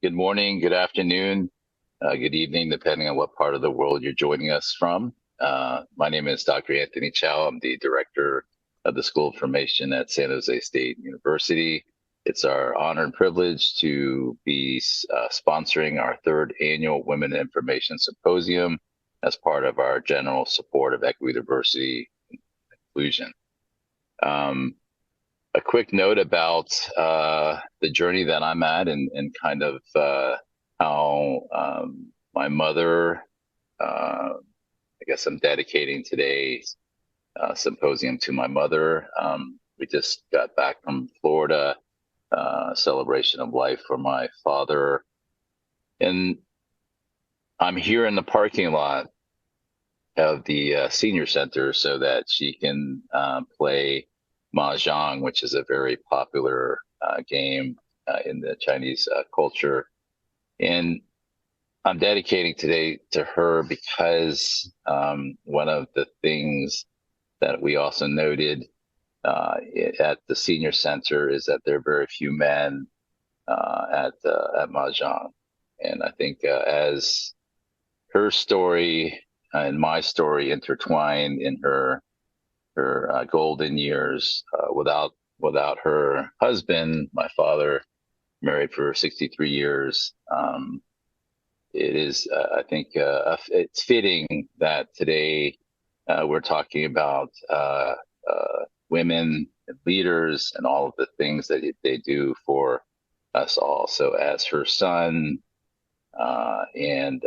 Good morning, good afternoon, good evening, depending on what part of the world you're joining us from. My name is Dr. Anthony Chow. I'm the director of the School of Information at San Jose State University. It's our honor and privilege to be sponsoring our third annual Women in Information Symposium as part of our general support of equity, diversity, and inclusion. A quick note about the journey that I'm at and kind of how my mother, I guess I'm dedicating today's symposium to my mother. We just got back from Florida, celebration of life for my father. And I'm here in the parking lot of the senior center so that she can play Mahjong, which is a very popular game in the Chinese culture. And I'm dedicating today to her because one of the things that we also noted at the senior center is that there are very few men at Mahjong. And I think as her story and my story intertwined in her golden years without her husband, my father, married for 63 years. It is, I think, it's fitting that today we're talking about women and leaders and all of the things that they do for us all. So, as her son, and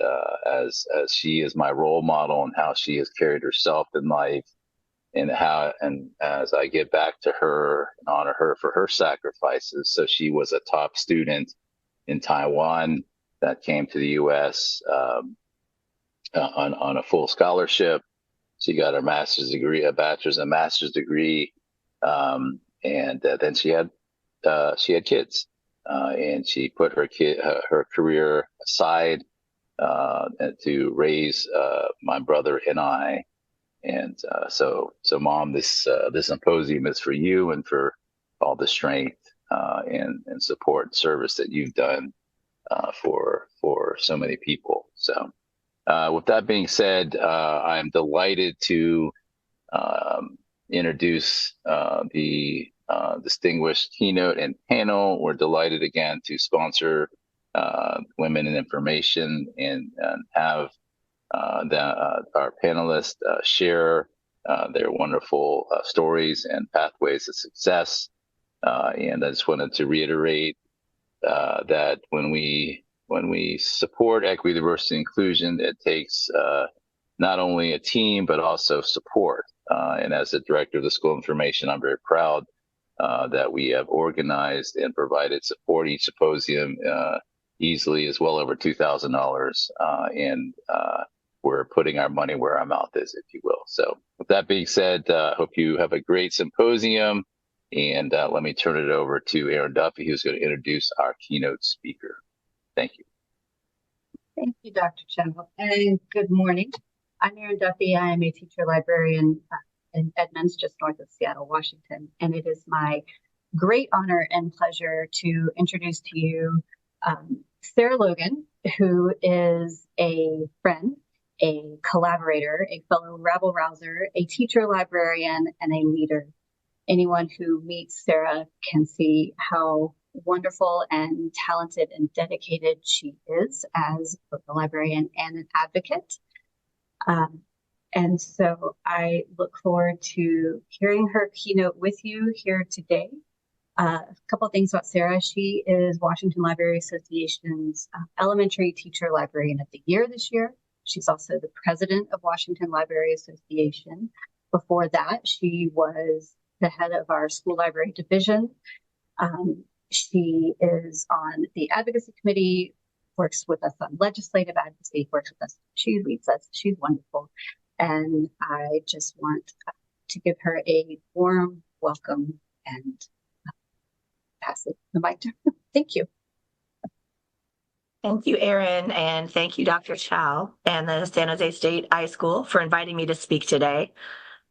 as she is my role model and how she has carried herself in life, and as I give back to her and honor her for her sacrifices. So she was a top student in Taiwan that came to the U.S. On a full scholarship. She got her master's degree, a bachelor's and master's degree, and then she had kids, and she put her career aside to raise my brother and I. And so Mom, this symposium is for you and for all the strength and support and service that you've done for so many people. So with that being said, I'm delighted to introduce the distinguished keynote and panel. We're delighted again to sponsor Women in Information and have our panelists share their wonderful stories and pathways to success. And I just wanted to reiterate that when we support equity, diversity, inclusion, it takes not only a team but also support. And as the director of the School of Information, I'm very proud that we have organized and provided support. Each symposium easily is well over $2,000, and we're putting our money where our mouth is, if you will. So with that being said, hope you have a great symposium. And let me turn it over to Erin Duffy, who's going to introduce our keynote speaker. Thank you. Thank you, Dr. Chow, and good morning. I'm Erin Duffy. I am a teacher librarian in Edmonds, just north of Seattle, Washington. And it is my great honor and pleasure to introduce to you Sarah Logan, who is a friend, a collaborator, a fellow rabble-rouser, a teacher librarian, and a leader. Anyone who meets Sarah can see how wonderful and talented and dedicated she is as both a librarian and an advocate. And so I look forward to hearing her keynote with you here today. A couple of things about Sarah. She is Washington Library Association's Elementary Teacher Librarian of the Year this year. She's also the president of Washington Library Association. Before that, she was the head of our school library division. She is on the advocacy committee, works with us on legislative advocacy, works with us. She leads us. She's wonderful. And I just want to give her a warm welcome and pass the mic to her. Thank you. Thank you, Erin, and thank you, Dr. Chow and the San Jose State iSchool for inviting me to speak today.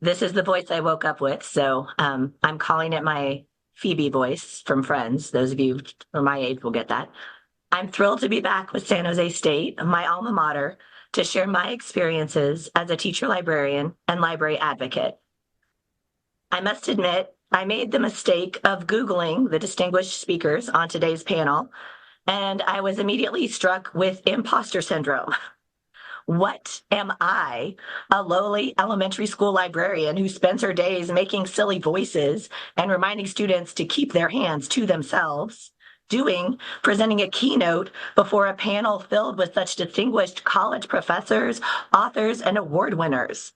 This is the voice I woke up with, so I'm calling it my Phoebe voice from Friends. Those of you from my age will get that. I'm thrilled to be back with San Jose State, my alma mater, to share my experiences as a teacher librarian and library advocate. I must admit, I made the mistake of Googling the distinguished speakers on today's panel, and I was immediately struck with imposter syndrome. What am I, a lowly elementary school librarian who spends her days making silly voices and reminding students to keep their hands to themselves, doing presenting a keynote before a panel filled with such distinguished college professors, authors, and award winners?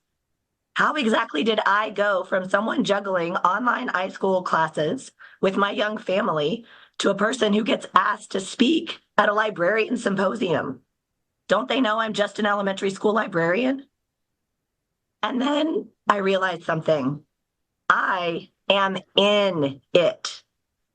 How exactly did I go from someone juggling online iSchool classes with my young family to a person who gets asked to speak at a librarian symposium? Don't they know I'm just an elementary school librarian? And then I realized something. I am in it.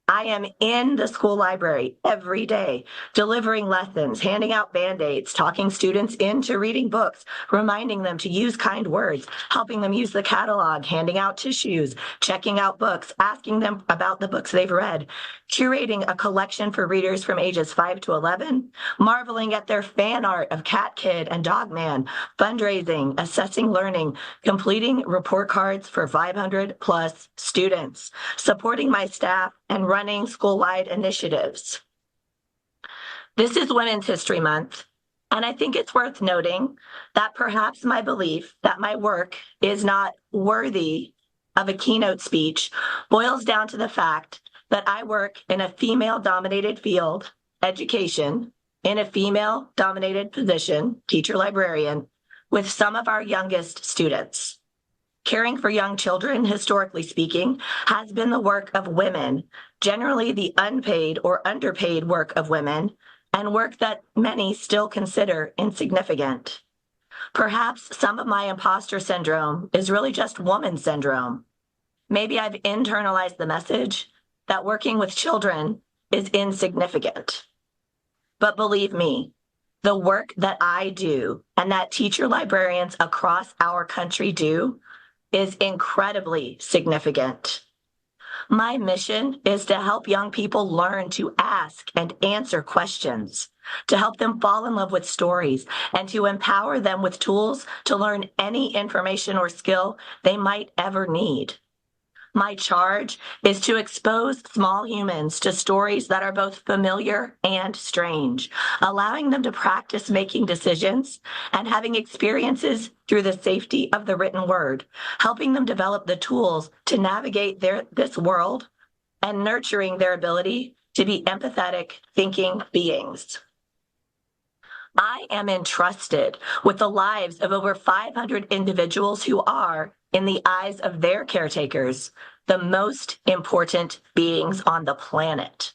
I am in the school library every day, delivering lessons, handing out Band-Aids, talking students into reading books, reminding them to use kind words, helping them use the catalog, handing out tissues, checking out books, asking them about the books they've read, curating a collection for readers from ages 5 to 11, marveling at their fan art of Cat Kid and Dog Man, fundraising, assessing learning, completing report cards for 500 plus students, supporting my staff, and running school-wide initiatives. This is Women's History Month, and I think it's worth noting that perhaps my belief that my work is not worthy of a keynote speech boils down to the fact that I work in a female-dominated field, education, in a female-dominated position, teacher librarian, with some of our youngest students. Caring for young children, historically speaking, has been the work of women, generally the unpaid or underpaid work of women, and work that many still consider insignificant. Perhaps some of my imposter syndrome is really just woman syndrome. Maybe I've internalized the message that working with children is insignificant. But believe me, the work that I do and that teacher librarians across our country do is incredibly significant. My mission is to help young people learn to ask and answer questions, to help them fall in love with stories, and to empower them with tools to learn any information or skill they might ever need. My charge is to expose small humans to stories that are both familiar and strange, allowing them to practice making decisions and having experiences through the safety of the written word, helping them develop the tools to navigate this world and nurturing their ability to be empathetic, thinking beings. I am entrusted with the lives of over 500 individuals who are, in the eyes of their caretakers, the most important beings on the planet.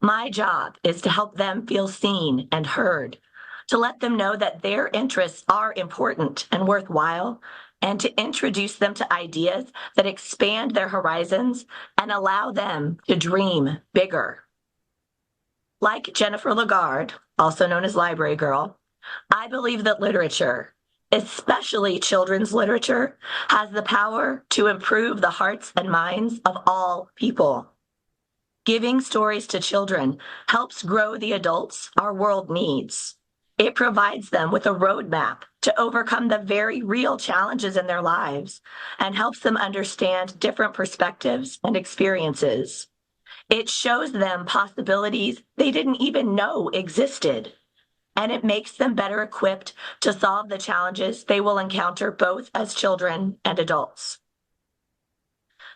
My job is to help them feel seen and heard, to let them know that their interests are important and worthwhile, and to introduce them to ideas that expand their horizons and allow them to dream bigger. Like Jennifer Lagarde, also known as Library Girl, I believe that literature, especially children's literature, has the power to improve the hearts and minds of all people. Giving stories to children helps grow the adults our world needs. It provides them with a roadmap to overcome the very real challenges in their lives and helps them understand different perspectives and experiences. It shows them possibilities they didn't even know existed, and it makes them better equipped to solve the challenges they will encounter both as children and adults.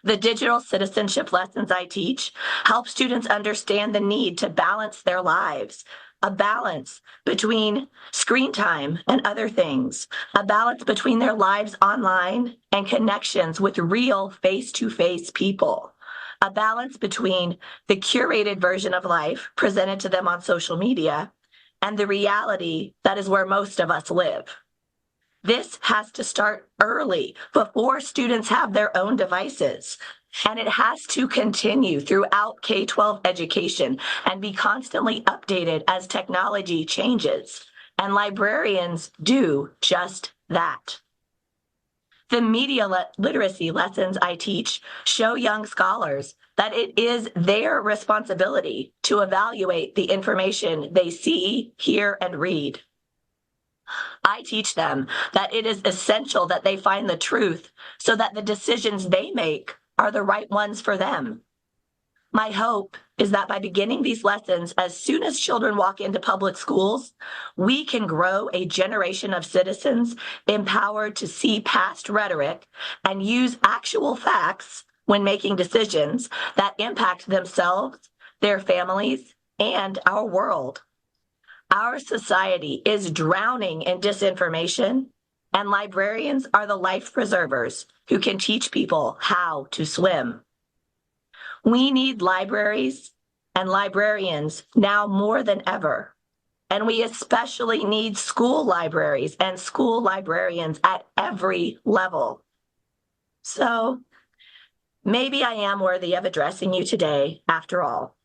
The digital citizenship lessons I teach help students understand the need to balance their lives, a balance between screen time and other things, a balance between their lives online and connections with real face-to-face people, a balance between the curated version of life presented to them on social media and the reality that is where most of us live. This has to start early before students have their own devices, and it has to continue throughout K-12 education and be constantly updated as technology changes, and librarians do just that. The media literacy lessons I teach show young scholars that it is their responsibility to evaluate the information they see, hear, and read. I teach them that it is essential that they find the truth so that the decisions they make are the right ones for them. My hope is that by beginning these lessons as soon as children walk into public schools, we can grow a generation of citizens empowered to see past rhetoric and use actual facts when making decisions that impact themselves, their families, and our world. Our society is drowning in disinformation, and librarians are the life preservers who can teach people how to swim. We need libraries and librarians now more than ever, and we especially need school libraries and school librarians at every level. So maybe I am worthy of addressing you today after all.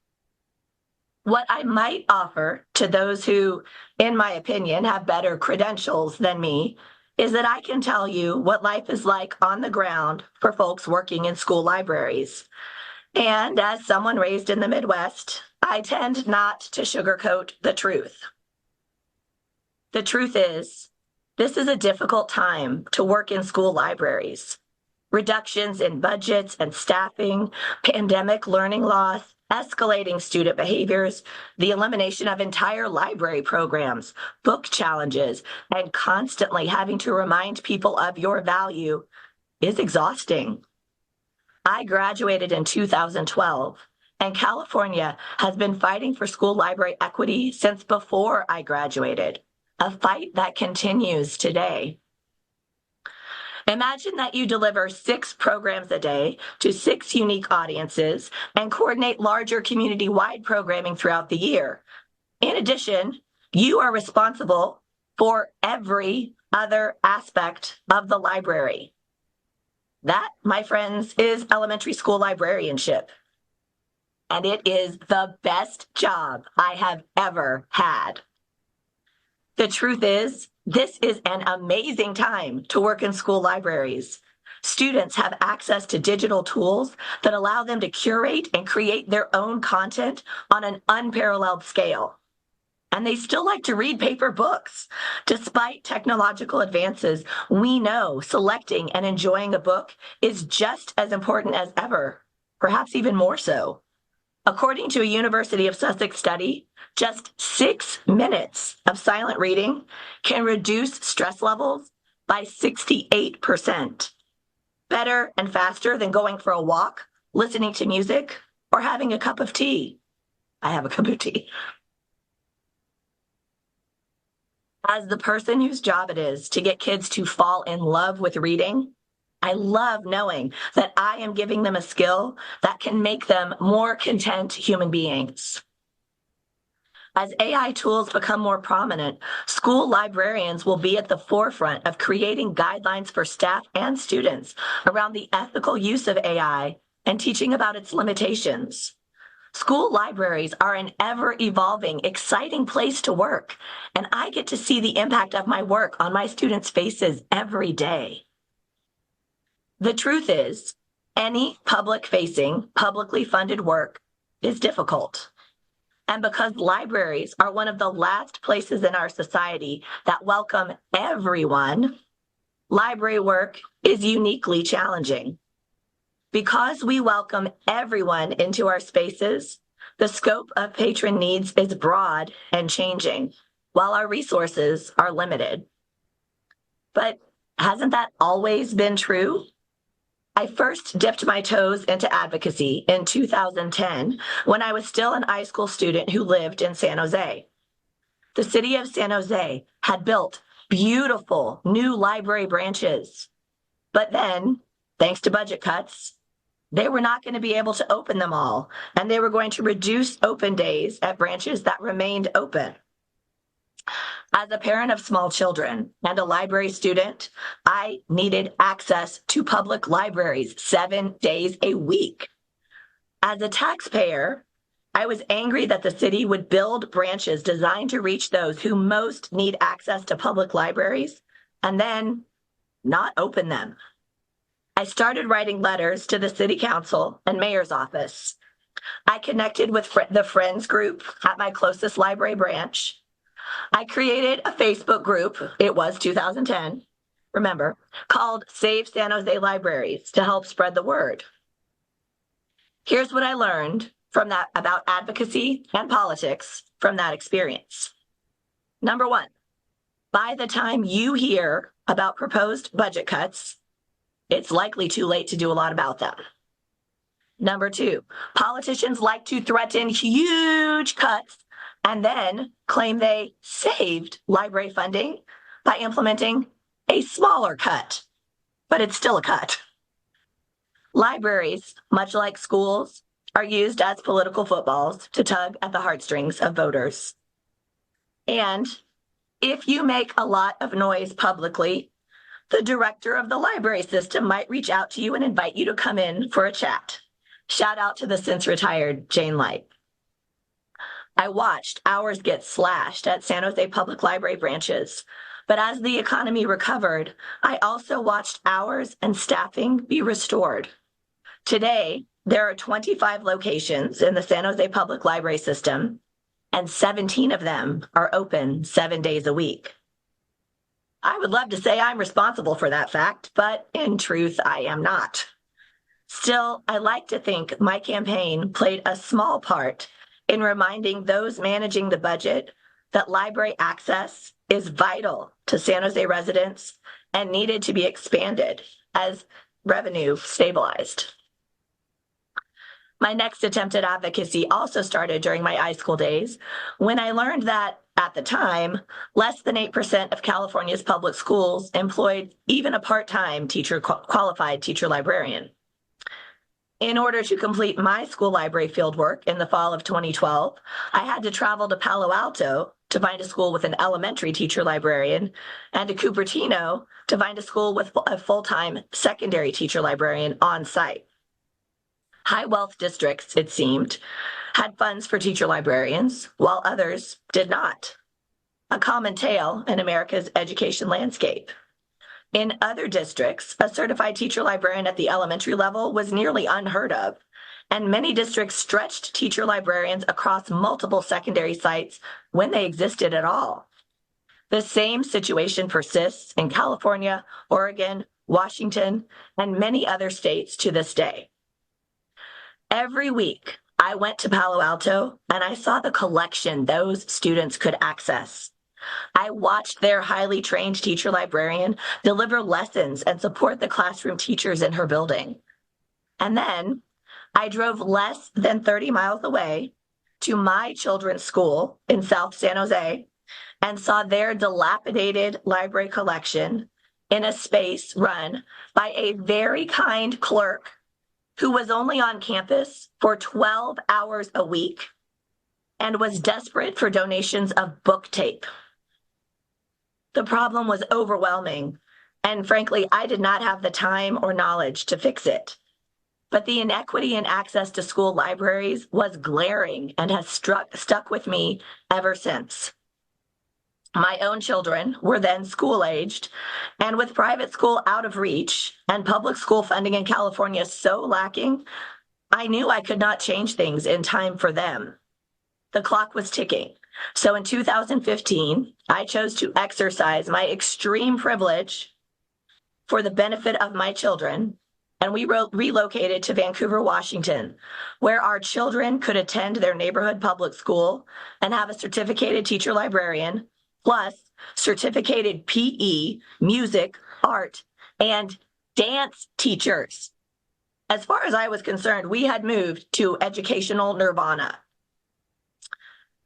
What I might offer to those who, in my opinion, have better credentials than me is that I can tell you what life is like on the ground for folks working in school libraries. And as someone raised in the Midwest, I tend not to sugarcoat the truth. The truth is, this is a difficult time to work in school libraries. Reductions in budgets and staffing, pandemic learning loss, escalating student behaviors, the elimination of entire library programs, book challenges, and constantly having to remind people of your value is exhausting. I graduated in 2012, and California has been fighting for school library equity since before I graduated, a fight that continues today. Imagine that you deliver 6 programs a day to 6 unique audiences and coordinate larger community-wide programming throughout the year. In addition, you are responsible for every other aspect of the library. That, my friends, is elementary school librarianship. And it is the best job I have ever had. The truth is, this is an amazing time to work in school libraries. Students have access to digital tools that allow them to curate and create their own content on an unparalleled scale. And they still like to read paper books. Despite technological advances, we know selecting and enjoying a book is just as important as ever, perhaps even more so. According to a University of Sussex study, just 6 minutes of silent reading can reduce stress levels by 68%. Better and faster than going for a walk, listening to music, or having a cup of tea. I have a cup of tea. As the person whose job it is to get kids to fall in love with reading, I love knowing that I am giving them a skill that can make them more content human beings. As AI tools become more prominent, school librarians will be at the forefront of creating guidelines for staff and students around the ethical use of AI and teaching about its limitations. School libraries are an ever-evolving, exciting place to work, and I get to see the impact of my work on my students' faces every day. The truth is, any public-facing, publicly funded work is difficult. And because libraries are one of the last places in our society that welcome everyone, library work is uniquely challenging. Because we welcome everyone into our spaces, the scope of patron needs is broad and changing, while our resources are limited. But hasn't that always been true? I first dipped my toes into advocacy in 2010 when I was still an high school student who lived in San Jose. The city of San Jose had built beautiful new library branches, but then, thanks to budget cuts, they were not going to be able to open them all, and they were going to reduce open days at branches that remained open. As a parent of small children and a library student, I needed access to public libraries 7 days a week. As a taxpayer, I was angry that the city would build branches designed to reach those who most need access to public libraries and then not open them. I started writing letters to the city council and mayor's office. I connected with the Friends group at my closest library branch. I created a Facebook group, it was 2010, remember, called Save San Jose Libraries to help spread the word. Here's what I learned from that about advocacy and politics from that experience. Number one, by the time you hear about proposed budget cuts, it's likely too late to do a lot about them. Number two, politicians like to threaten huge cuts and then claim they saved library funding by implementing a smaller cut, but it's still a cut. Libraries, much like schools, are used as political footballs to tug at the heartstrings of voters. And if you make a lot of noise publicly, the director of the library system might reach out to you and invite you to come in for a chat. Shout out to the since retired Jane Light. I watched hours get slashed at San Jose Public Library branches, but as the economy recovered, I also watched hours and staffing be restored. Today, there are 25 locations in the San Jose Public Library system, and 17 of them are open 7 days a week. I would love to say I'm responsible for that fact, but in truth, I am not. Still, I like to think my campaign played a small part in reminding those managing the budget that library access is vital to San Jose residents and needed to be expanded as revenue stabilized. My next attempt at advocacy also started during my iSchool days when I learned that, at the time, less than 8% of California's public schools employed even a part-time qualified teacher librarian. In order to complete my school library fieldwork in the fall of 2012, I had to travel to Palo Alto to find a school with an elementary teacher librarian and to Cupertino to find a school with a full-time secondary teacher librarian on site. High wealth districts, it seemed, had funds for teacher librarians, while others did not. A common tale in America's education landscape. In other districts, a certified teacher librarian at the elementary level was nearly unheard of, and many districts stretched teacher librarians across multiple secondary sites when they existed at all. The same situation persists in California, Oregon, Washington, and many other states to this day. Every week, I went to Palo Alto and I saw the collection those students could access. I watched their highly trained teacher librarian deliver lessons and support the classroom teachers in her building. And then I drove less than 30 miles away to my children's school in South San Jose and saw their dilapidated library collection in a space run by a very kind clerk who was only on campus for 12 hours a week and was desperate for donations of book tape. The problem was overwhelming, and frankly, I did not have the time or knowledge to fix it. But the inequity in access to school libraries was glaring and has stuck with me ever since. My own children were then school-aged, and with private school out of reach and public school funding in California so lacking, I knew I could not change things in time for them. The clock was ticking. So in 2015, I chose to exercise my extreme privilege for the benefit of my children, and we relocated to Vancouver, Washington, where our children could attend their neighborhood public school and have a certificated teacher librarian, plus certificated PE, music, art, and dance teachers. As far as I was concerned, we had moved to educational nirvana.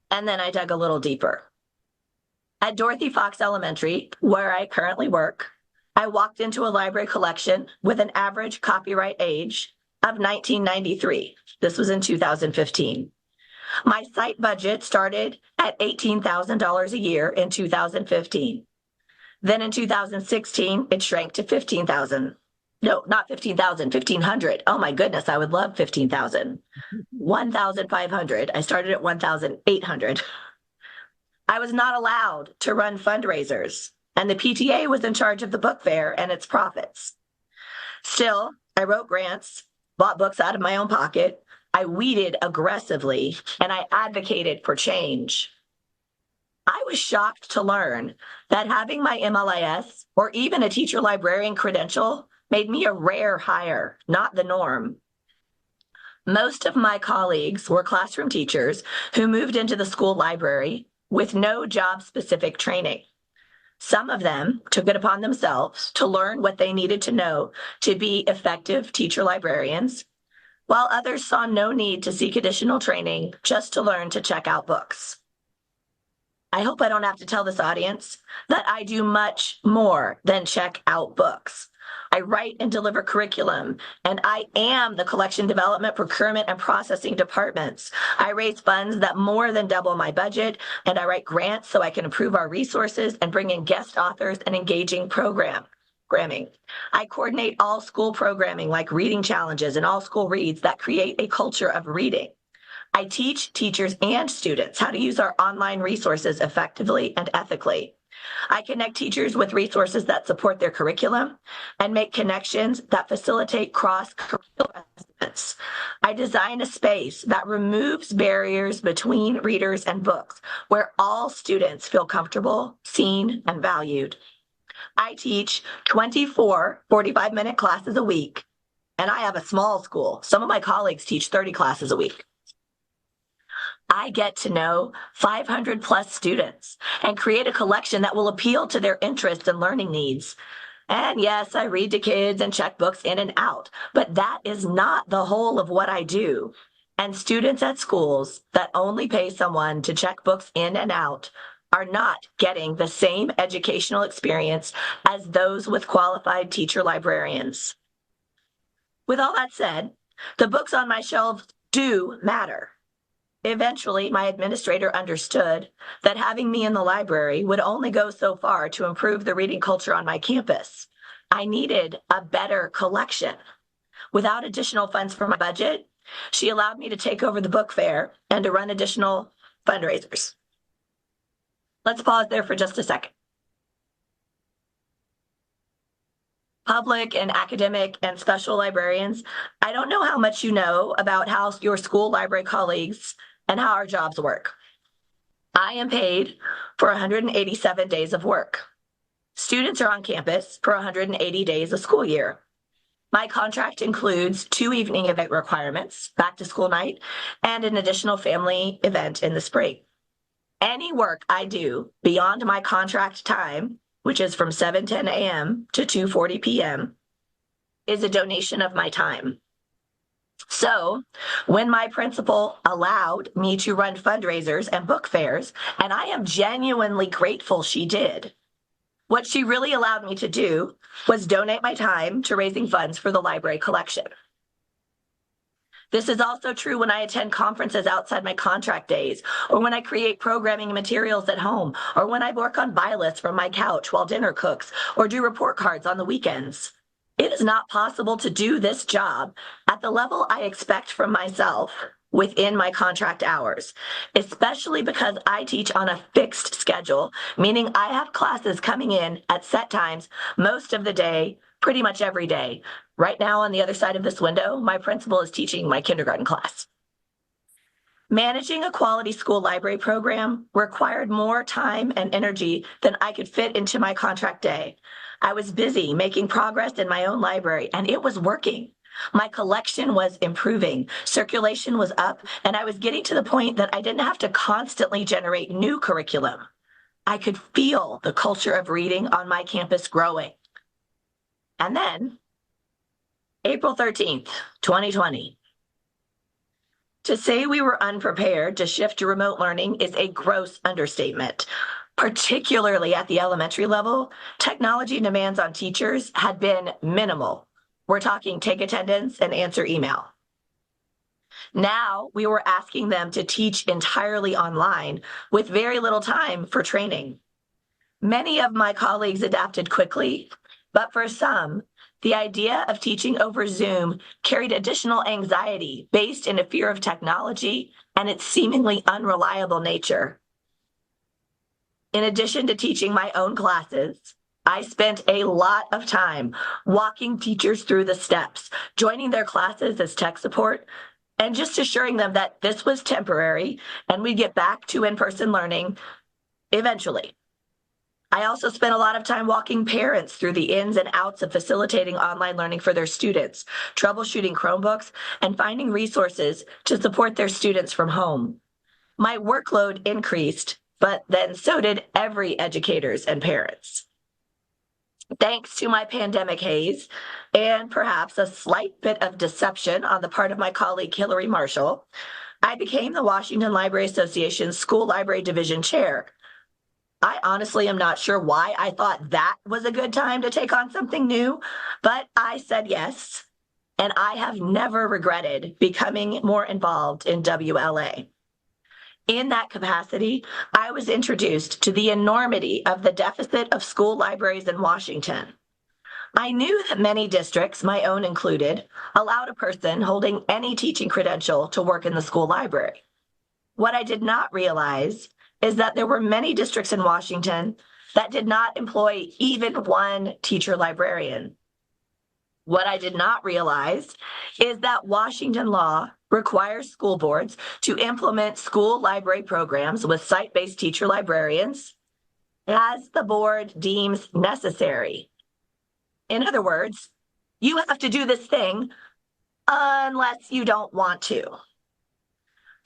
And then I dug a little deeper. At Dorothy Fox Elementary, where I currently work, I walked into a library collection with an average copyright age of 1993. This was in 2015. My site budget started at $18,000 a year in 2015. Then in 2016, it shrank to $15,000. No, not $15,000, $1,500. Oh my goodness, I would love $15,000. $1,500. I started at $1,800. I was not allowed to run fundraisers, and the PTA was in charge of the book fair and its profits. Still, I wrote grants, bought books out of my own pocket, I weeded aggressively, and I advocated for change. I was shocked to learn that having my MLIS or even a teacher librarian credential made me a rare hire, not the norm. Most of my colleagues were classroom teachers who moved into the school library with no job-specific training. Some of them took it upon themselves to learn what they needed to know to be effective teacher librarians, while others saw no need to seek additional training just to learn to check out books. I hope I don't have to tell this audience that I do much more than check out books. I write and deliver curriculum, and I am the collection development, procurement, and processing departments. I raise funds that more than double my budget, and I write grants so I can improve our resources and bring in guest authors and engaging programming. I coordinate all school programming like reading challenges and all school reads that create a culture of reading. I teach teachers and students how to use our online resources effectively and ethically. I connect teachers with resources that support their curriculum and make connections that facilitate cross-curricular assessments. I design a space that removes barriers between readers and books, where all students feel comfortable, seen, and valued. I teach 24 45-minute classes a week, and I have a small school. Some of my colleagues teach 30 classes a week. I get to know 500 plus students and create a collection that will appeal to their interests and learning needs. And yes, I read to kids and check books in and out, but that is not the whole of what I do. And students at schools that only pay someone to check books in and out are not getting the same educational experience as those with qualified teacher librarians. With all that said, the books on my shelves do matter. Eventually, my administrator understood that having me in the library would only go so far to improve the reading culture on my campus. I needed a better collection. Without additional funds for my budget, she allowed me to take over the book fair and to run additional fundraisers. Let's pause there for just a second. Public and academic and special librarians, I don't know how much you know about how your school library colleagues and how our jobs work. I am paid for 187 days of work. Students are on campus for 180 days a school year. My contract includes 2 evening event requirements, back to school night, and an additional family event in the spring. Any work I do beyond my contract time, which is from 7:10 a.m. to 2:40 p.m., is a donation of my time. So when my principal allowed me to run fundraisers and book fairs, and I am genuinely grateful she did, what she really allowed me to do was donate my time to raising funds for the library collection. This is also true when I attend conferences outside my contract days, or when I create programming materials at home, or when I work on buy lists from my couch while dinner cooks, or do report cards on the weekends. It is not possible to do this job at the level I expect from myself within my contract hours, especially because I teach on a fixed schedule, meaning I have classes coming in at set times most of the day, pretty much every day. Right now, on the other side of this window, my principal is teaching my kindergarten class. Managing a quality school library program required more time and energy than I could fit into my contract day. I was busy making progress in my own library, and it was working. My collection was improving, circulation was up, and I was getting to the point that I didn't have to constantly generate new curriculum. I could feel the culture of reading on my campus growing. And then, April 13th, 2020. To say we were unprepared to shift to remote learning is a gross understatement. Particularly at the elementary level, technology demands on teachers had been minimal. We're talking take attendance and answer email. Now we were asking them to teach entirely online with very little time for training. Many of my colleagues adapted quickly, but for some, the idea of teaching over Zoom carried additional anxiety based in a fear of technology and its seemingly unreliable nature. In addition to teaching my own classes, I spent a lot of time walking teachers through the steps, joining their classes as tech support, and just assuring them that this was temporary and we'd get back to in-person learning eventually. I also spent a lot of time walking parents through the ins and outs of facilitating online learning for their students, troubleshooting Chromebooks, and finding resources to support their students from home. My workload increased, but then so did every educators and parents. Thanks to my pandemic haze and perhaps a slight bit of deception on the part of my colleague Hillary Marshall, I became the Washington Library Association's School Library Division Chair. I honestly am not sure why I thought that was a good time to take on something new, but I said yes, and I have never regretted becoming more involved in WLA. In that capacity, I was introduced to the enormity of the deficit of school libraries in Washington. I knew that many districts, my own included, allowed a person holding any teaching credential to work in the school library. What I did not realize is that there were many districts in Washington that did not employ even one teacher librarian. What I did not realize is that Washington law requires school boards to implement school library programs with site-based teacher librarians as the board deems necessary. In other words, you have to do this thing unless you don't want to.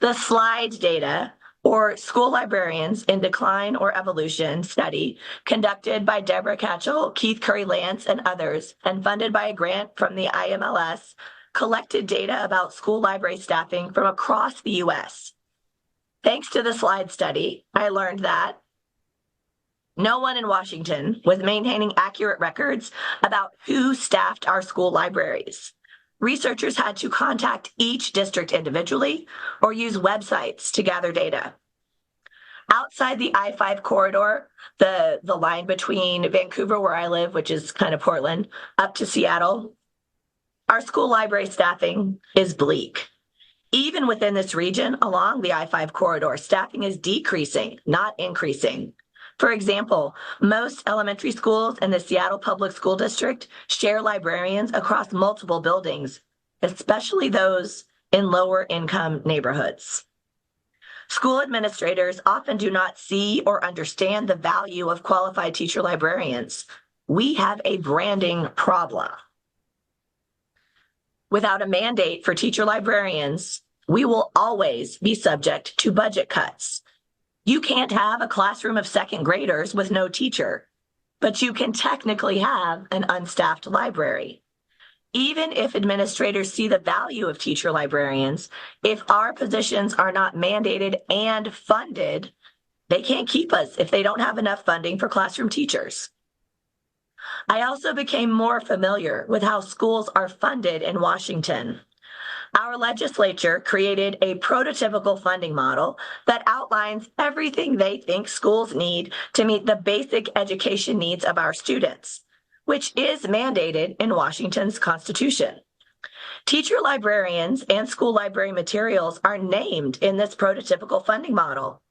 The SLIDE data, or School Librarians in Decline or Evolution study conducted by Deborah Katchel, Keith Curry Lance, and others, and funded by a grant from the IMLS, collected data about school library staffing from across the U.S. Thanks to the SLIDE study, I learned that no one in Washington was maintaining accurate records about who staffed our school libraries. Researchers had to contact each district individually or use websites to gather data. Outside the I-5 corridor, the line between Vancouver, where I live, which is kind of Portland, up to Seattle, our school library staffing is bleak. Even within this region along the I-5 corridor, staffing is decreasing, not increasing. For example, most elementary schools in the Seattle Public School District share librarians across multiple buildings, especially those in lower income neighborhoods. School administrators often do not see or understand the value of qualified teacher librarians. We have a branding problem. Without a mandate for teacher librarians, we will always be subject to budget cuts. You can't have a classroom of second graders with no teacher, but you can technically have an unstaffed library. Even if administrators see the value of teacher librarians, if our positions are not mandated and funded, they can't keep us if they don't have enough funding for classroom teachers. I also became more familiar with how schools are funded in Washington. Our legislature created a prototypical funding model that outlines everything they think schools need to meet the basic education needs of our students, which is mandated in Washington's Constitution. Teacher librarians and school library materials are named in this prototypical funding model.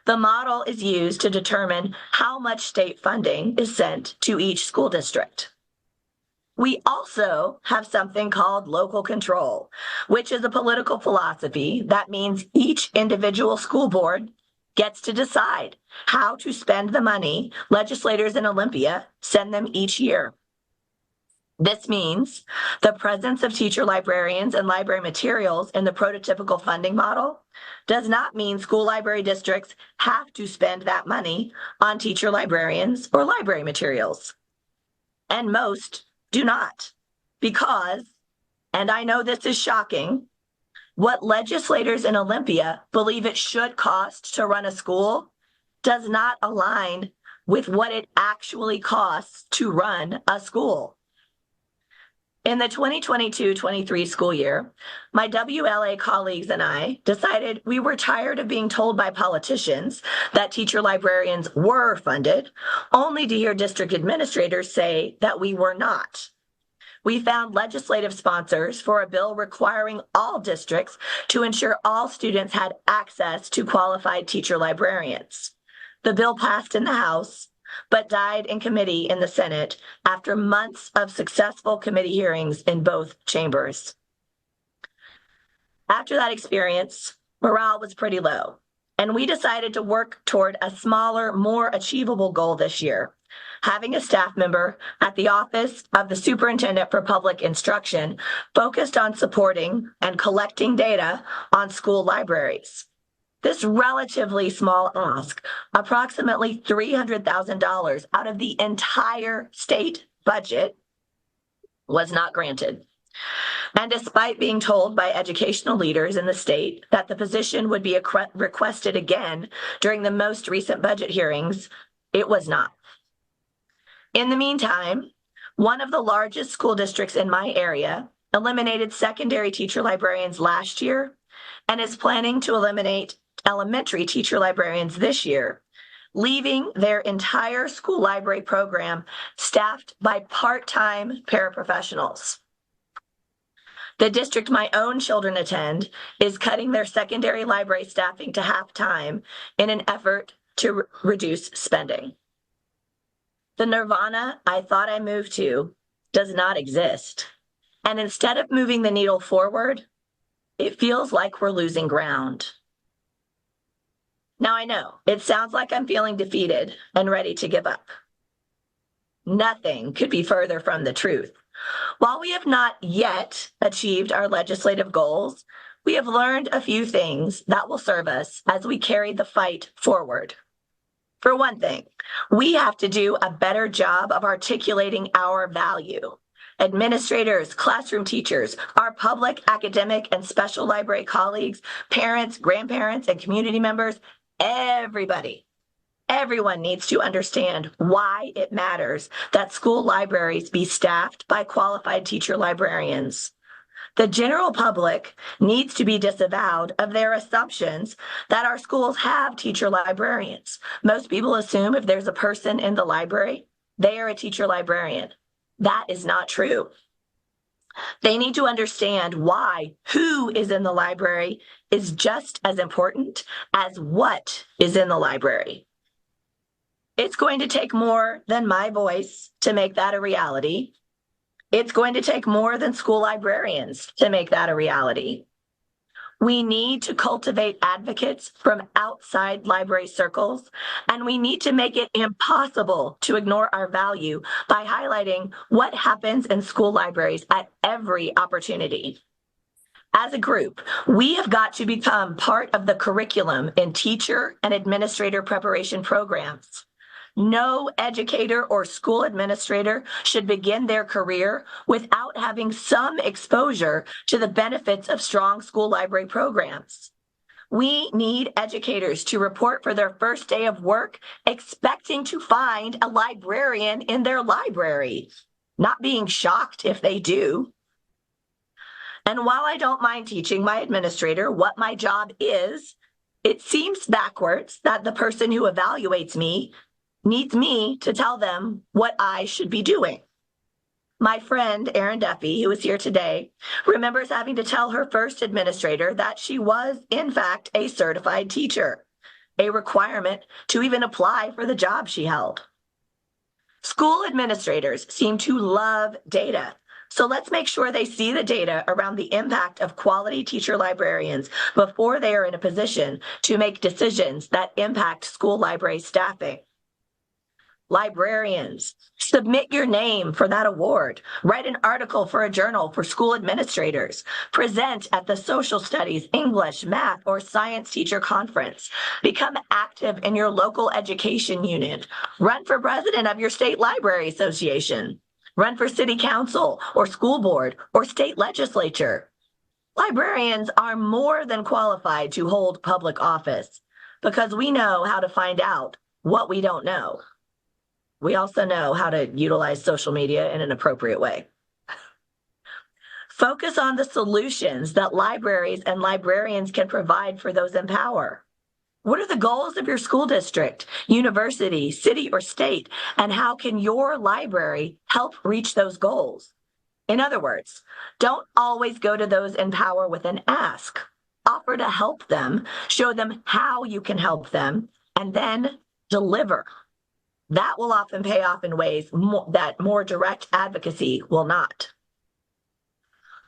The model is used to determine how much state funding is sent to each school district. We also have something called local control, which is a political philosophy that means each individual school board gets to decide how to spend the money legislators in Olympia send them each year. This means the presence of teacher librarians and library materials in the prototypical funding model does not mean school library districts have to spend that money on teacher librarians or library materials. And most do not, because, and I know this is shocking, what legislators in Olympia believe it should cost to run a school does not align with what it actually costs to run a school. In the 2022-23 school year, my WLA colleagues and I decided we were tired of being told by politicians that teacher librarians were funded, only to hear district administrators say that we were not. We found legislative sponsors for a bill requiring all districts to ensure all students had access to qualified teacher librarians. The bill passed in the House, but died in committee in the Senate after months of successful committee hearings in both chambers. After that experience, morale was pretty low, and we decided to work toward a smaller, more achievable goal this year: having a staff member at the Office of the Superintendent for Public Instruction focused on supporting and collecting data on school libraries. This relatively small ask, approximately $300,000 out of the entire state budget, was not granted. And despite being told by educational leaders in the state that the position would be requested again during the most recent budget hearings, it was not. In the meantime, one of the largest school districts in my area eliminated secondary teacher librarians last year and is planning to eliminate elementary teacher librarians this year, leaving their entire school library program staffed by part-time paraprofessionals. The district my own children attend is cutting their secondary library staffing to half-time in an effort to reduce spending. The nirvana I thought I moved to does not exist. And instead of moving the needle forward, it feels like we're losing ground. Now I know it sounds like I'm feeling defeated and ready to give up. Nothing could be further from the truth. While we have not yet achieved our legislative goals, we have learned a few things that will serve us as we carry the fight forward. For one thing, we have to do a better job of articulating our value. Administrators, classroom teachers, our public, academic, and special library colleagues, parents, grandparents, and community members, everyone needs to understand why it matters that school libraries be staffed by qualified teacher librarians. The general public needs to be disavowed of their assumptions that our schools have teacher librarians. Most people assume if there's a person in the library, they are a teacher librarian. That is not true. They need to understand why who is in the library is just as important as what is in the library. It's going to take more than my voice to make that a reality. It's going to take more than school librarians to make that a reality. We need to cultivate advocates from outside library circles, and we need to make it impossible to ignore our value by highlighting what happens in school libraries at every opportunity. As a group, we have got to become part of the curriculum in teacher and administrator preparation programs. No educator or school administrator should begin their career without having some exposure to the benefits of strong school library programs. We need educators to report for their first day of work expecting to find a librarian in their library, not being shocked if they do. And while I don't mind teaching my administrator what my job is, it seems backwards that the person who evaluates me needs me to tell them what I should be doing. My friend, Erin Duffy, who is here today, remembers having to tell her first administrator that she was, in fact, a certified teacher, a requirement to even apply for the job she held. School administrators seem to love data, so let's make sure they see the data around the impact of quality teacher librarians before they are in a position to make decisions that impact school library staffing. Librarians, submit your name for that award. Write an article for a journal for school administrators. Present at the social studies, English, math, or science teacher conference. Become active in your local education unit. Run for president of your state library association. Run for city council or school board or state legislature. Librarians are more than qualified to hold public office because we know how to find out what we don't know. We also know how to utilize social media in an appropriate way. Focus on the solutions that libraries and librarians can provide for those in power. What are the goals of your school district, university, city, or state, and how can your library help reach those goals? In other words, don't always go to those in power with an ask. Offer to help them, show them how you can help them, and then deliver. that will often pay off in ways that more direct advocacy will not.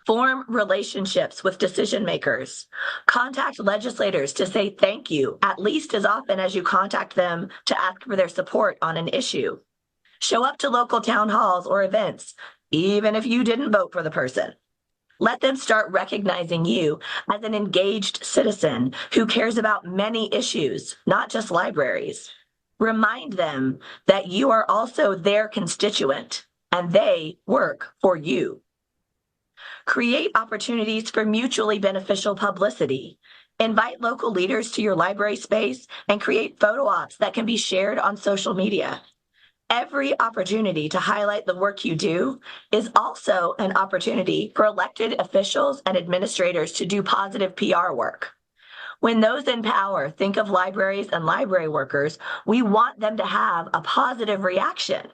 Form relationships with decision makers. Contact legislators to say thank you at least as often as you contact them to ask for their support on an issue. Show up to local town halls or events, even if you didn't vote for the person. Let them start recognizing you as an engaged citizen who cares about many issues, not just libraries. Remind them that you are also their constituent and they work for you. Create opportunities for mutually beneficial publicity. Invite local leaders to your library space and create photo ops that can be shared on social media. Every opportunity to highlight the work you do is also an opportunity for elected officials and administrators to do positive PR work. When those in power think of libraries and library workers, we want them to have a positive reaction.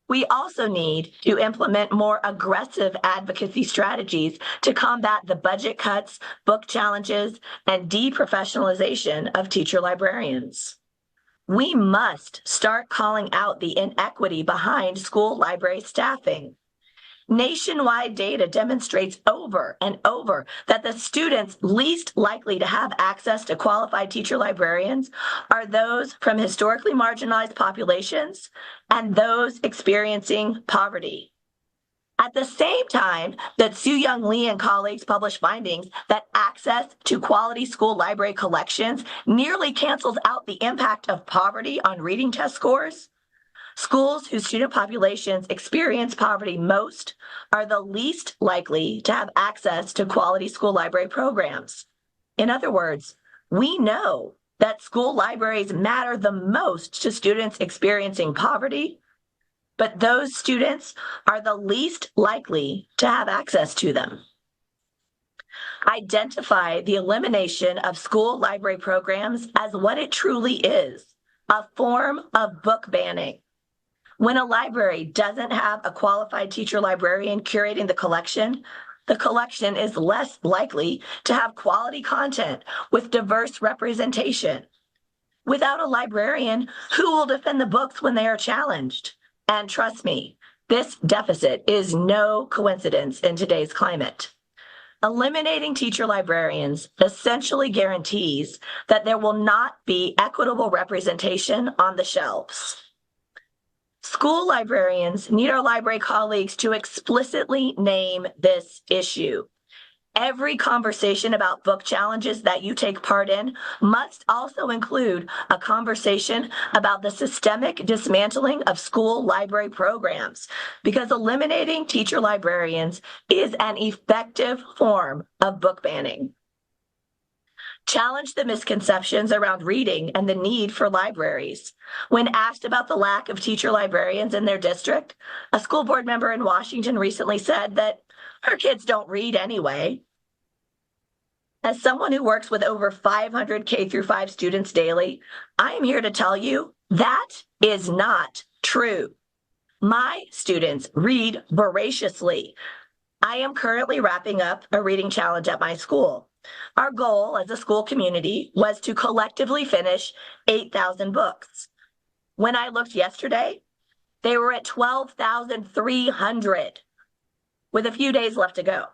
We also need to implement more aggressive advocacy strategies to combat the budget cuts, book challenges, and deprofessionalization of teacher librarians. We must start calling out the inequity behind school library staffing. Nationwide data demonstrates over and over that the students least likely to have access to qualified teacher librarians are those from historically marginalized populations and those experiencing poverty. At the same time that Soo-Young Lee and colleagues published findings that access to quality school library collections nearly cancels out the impact of poverty on reading test scores, schools whose student populations experience poverty most are the least likely to have access to quality school library programs. In other words, we know that school libraries matter the most to students experiencing poverty, but those students are the least likely to have access to them. Identify the elimination of school library programs as what it truly is, a form of book banning. When a library doesn't have a qualified teacher librarian curating the collection is less likely to have quality content with diverse representation. Without a librarian, who will defend the books when they are challenged? And trust me, this deficit is no coincidence in today's climate. Eliminating teacher librarians essentially guarantees that there will not be equitable representation on the shelves. School librarians need our library colleagues to explicitly name this issue. Every conversation about book challenges that you take part in must also include a conversation about the systemic dismantling of school library programs, because eliminating teacher librarians is an effective form of book banning. Challenge the misconceptions around reading and the need for libraries. When asked about the lack of teacher librarians in their district, a school board member in Washington recently said that her kids don't read anyway. As someone who works with over 500 K-5 students daily, I am here to tell you that is not true. My students read voraciously. I am currently wrapping up a reading challenge at my school. Our goal as a school community was to collectively finish 8,000 books. When I looked yesterday, they were at 12,300, with a few days left to go.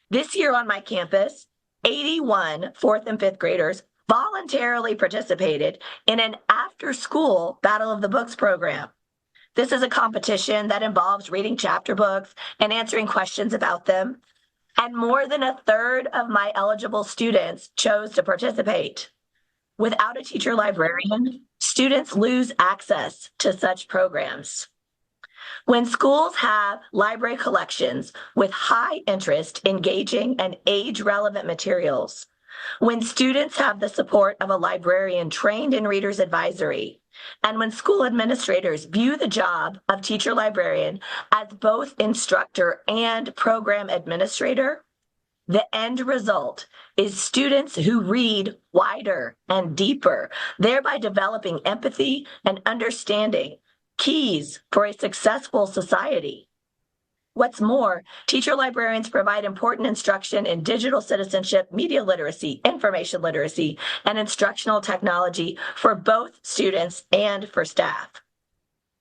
This year on my campus, 81 fourth and fifth graders voluntarily participated in an after-school Battle of the Books program. This is a competition that involves reading chapter books and answering questions about them. And more than a third of my eligible students chose to participate. Without a teacher librarian, students lose access to such programs. When schools have library collections with high interest, engaging, and age-relevant materials, when students have the support of a librarian trained in Reader's Advisory, and when school administrators view the job of teacher librarian as both instructor and program administrator, the end result is students who read wider and deeper, thereby developing empathy and understanding, keys for a successful society. What's more, teacher librarians provide important instruction in digital citizenship, media literacy, information literacy, and instructional technology for both students and for staff.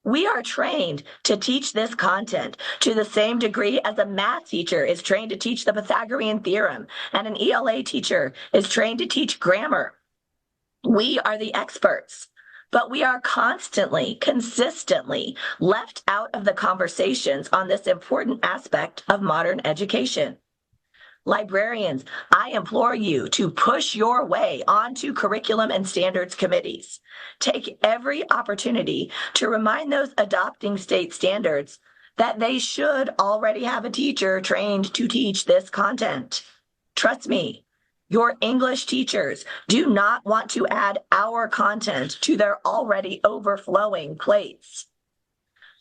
We are trained to teach this content to the same degree as a math teacher is trained to teach the Pythagorean theorem, and an ELA teacher is trained to teach grammar. We are the experts, but we are constantly, consistently left out of the conversations on this important aspect of modern education. Librarians, I implore you to push your way onto curriculum and standards committees. Take every opportunity to remind those adopting state standards that they should already have a teacher trained to teach this content. Trust me, your English teachers do not want to add our content to their already overflowing plates.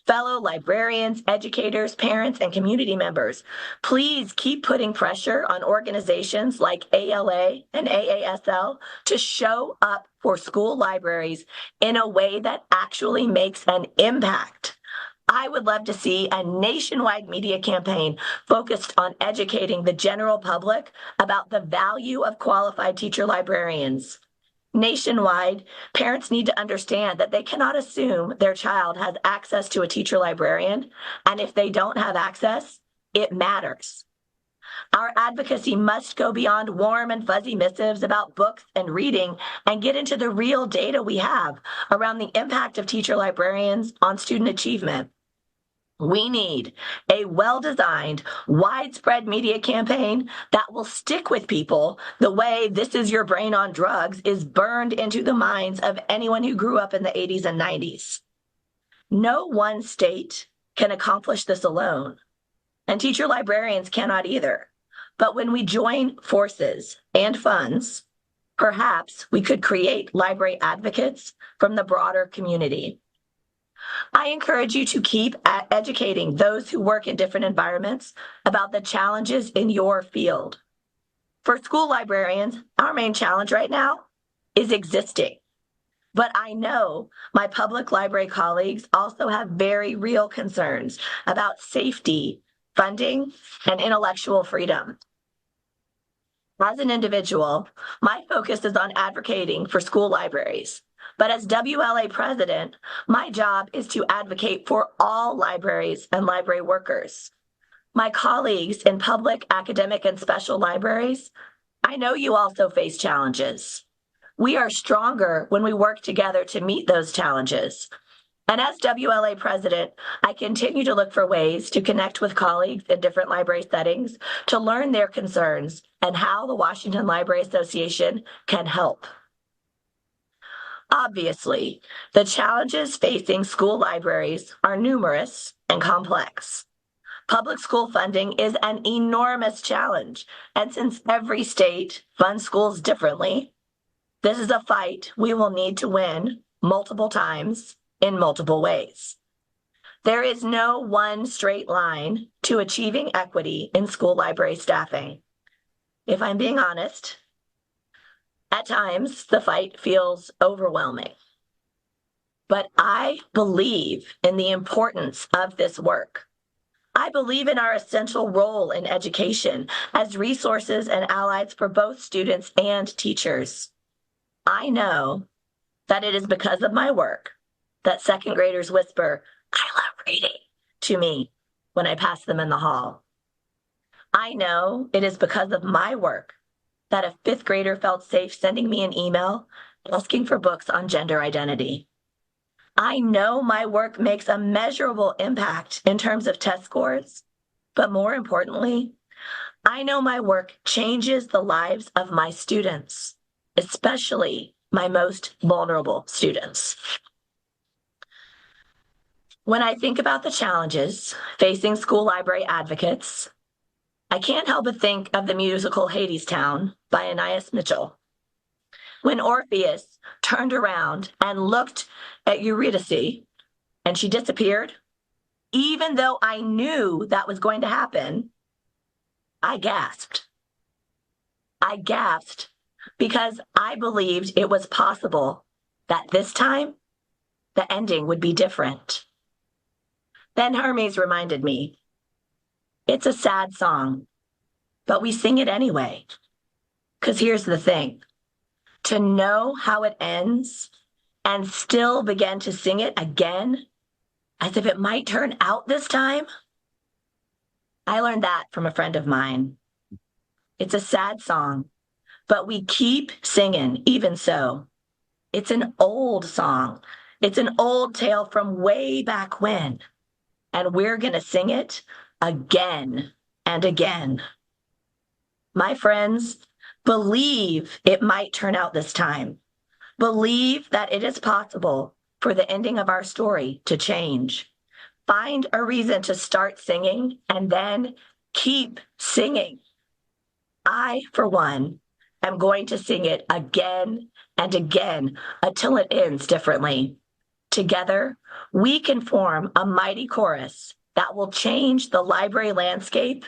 Fellow librarians, educators, parents, and community members, please keep putting pressure on organizations like ALA and AASL to show up for school libraries in a way that actually makes an impact. I would love to see a nationwide media campaign focused on educating the general public about the value of qualified teacher librarians. Nationwide, parents need to understand that they cannot assume their child has access to a teacher librarian, and if they don't have access, it matters. Our advocacy must go beyond warm and fuzzy missives about books and reading and get into the real data we have around the impact of teacher librarians on student achievement. We need a well-designed, widespread media campaign that will stick with people the way "This Is Your Brain on Drugs" is burned into the minds of anyone who grew up in the 80s and 90s. No one state can accomplish this alone, and teacher librarians cannot either. But when we join forces and funds, perhaps we could create library advocates from the broader community. I encourage you to keep educating those who work in different environments about the challenges in your field. For school librarians, our main challenge right now is existing. But I know my public library colleagues also have very real concerns about safety, funding, and intellectual freedom. As an individual, my focus is on advocating for school libraries. But as WLA president, my job is to advocate for all libraries and library workers. My colleagues in public, academic, and special libraries, I know you also face challenges. We are stronger when we work together to meet those challenges. And as WLA president, I continue to look for ways to connect with colleagues in different library settings to learn their concerns and how the Washington Library Association can help. Obviously, the challenges facing school libraries are numerous and complex. Public school funding is an enormous challenge, and since every state funds schools differently, this is a fight we will need to win multiple times in multiple ways. There is no one straight line to achieving equity in school library staffing. If I'm being honest, at times, the fight feels overwhelming. But I believe in the importance of this work. I believe in our essential role in education as resources and allies for both students and teachers. I know that it is because of my work that second graders whisper, "I love reading," to me when I pass them in the hall. I know it is because of my work that a fifth grader felt safe sending me an email asking for books on gender identity. I know my work makes a measurable impact in terms of test scores, but more importantly, I know my work changes the lives of my students, especially my most vulnerable students. When I think about the challenges facing school library advocates, I can't help but think of the musical Hadestown by Anais Mitchell. When Orpheus turned around and looked at Eurydice and she disappeared, even though I knew that was going to happen, I gasped. I gasped because I believed it was possible that this time the ending would be different. Then Hermes reminded me, It's a sad song, but we sing it anyway. Because here's the thing, to know how it ends and still begin to sing it again as if it might turn out this time, I learned that from a friend of mine. It's a sad song, but we keep singing even so. It's an old song. It's an old tale from way back when, and we're going to sing it again and again. My friends, believe it might turn out this time. Believe that it is possible for the ending of our story to change. Find a reason to start singing and then keep singing. I, for one, am going to sing it again and again until it ends differently. Together, we can form a mighty chorus that will change the library landscape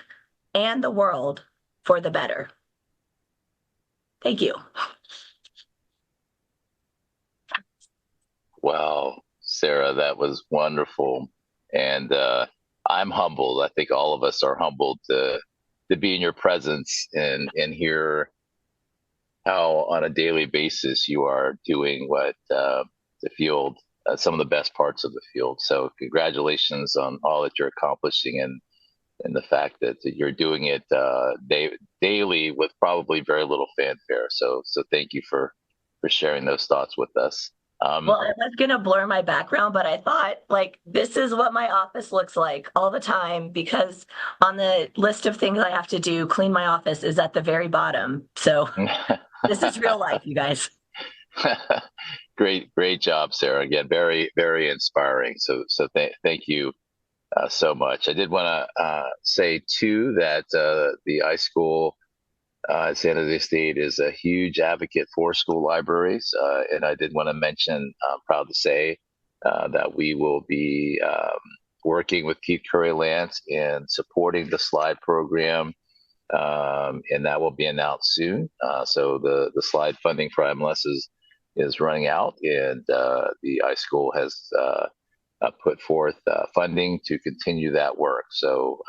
and the world for the better. Thank you. Wow, Sarah, that was wonderful. And I'm humbled. I think all of us are humbled to be in your presence and hear how on a daily basis you are doing what the field, some of the best parts of the field. So congratulations on all that you're accomplishing and the fact that you're doing it daily with probably very little fanfare. So thank you for sharing those thoughts with us. Well, I was going to blur my background, but I thought, like, this is what my office looks like all the time because on the list of things I have to do, clean my office is at the very bottom. So this is real life, you guys. Great job, Sarah. Again, very, very inspiring. So thank you so much. I did want to say too that the iSchool at San Jose State is a huge advocate for school libraries, and I did want to mention, I'm proud to say that we will be working with Keith Curry Lance in supporting the SLIDE program, and that will be announced soon. So the SLIDE funding for MLS is running out, and the iSchool has put forth funding to continue that work. So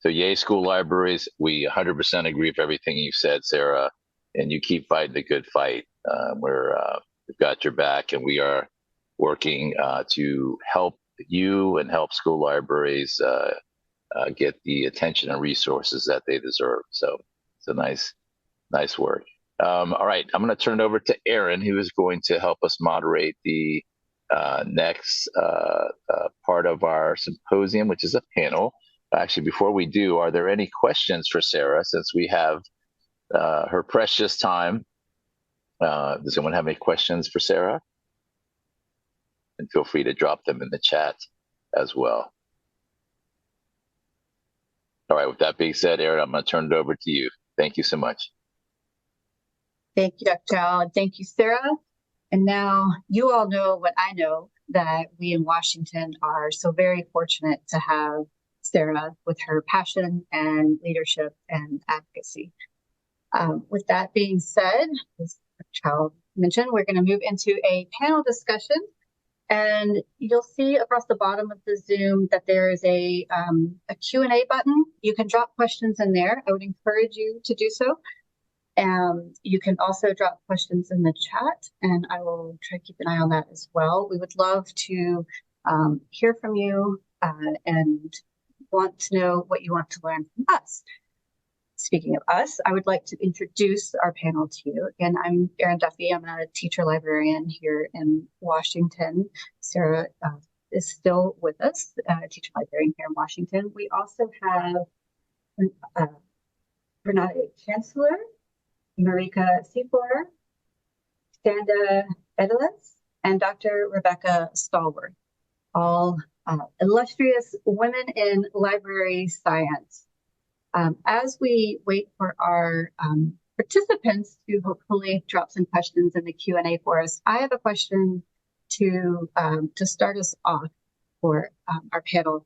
yay, school libraries. We 100% agree with everything you said, Sarah, and you keep fighting the good fight. We've got your back, and we are working to help you and help school libraries get the attention and resources that they deserve. So it's a nice work. All right, I'm going to turn it over to Aaron, who is going to help us moderate the next part of our symposium, which is a panel. Actually, before we do, are there any questions for Sarah since we have her precious time? Does anyone have any questions for Sarah? And feel free to drop them in the chat as well. All right, with that being said, Aaron, I'm going to turn it over to you. Thank you so much. Thank you, Dr. Chow, and thank you, Sarah. And now you all know what I know, that we in Washington are so very fortunate to have Sarah with her passion and leadership and advocacy. With that being said, as Dr. Chow mentioned, we're going to move into a panel discussion. And you'll see across the bottom of the Zoom that there is a Q&A button. You can drop questions in there. I would encourage you to do so. You can also drop questions in the chat, and I will try to keep an eye on that as well. We would love to hear from you and want to know what you want to learn from us. Speaking of us, I would like to introduce our panel to you. Again, I'm Erin Duffy. I'm a teacher librarian here in Washington. Sarah is still with us, a teacher librarian here in Washington. We also have Renate Chancellor, Marika Seafor, Sanda Edelis, and Dr. Rebecca Stallworth, all illustrious women in library science. As we wait for our participants to hopefully drop some questions in the Q&A for us, I have a question to start us off for our panel.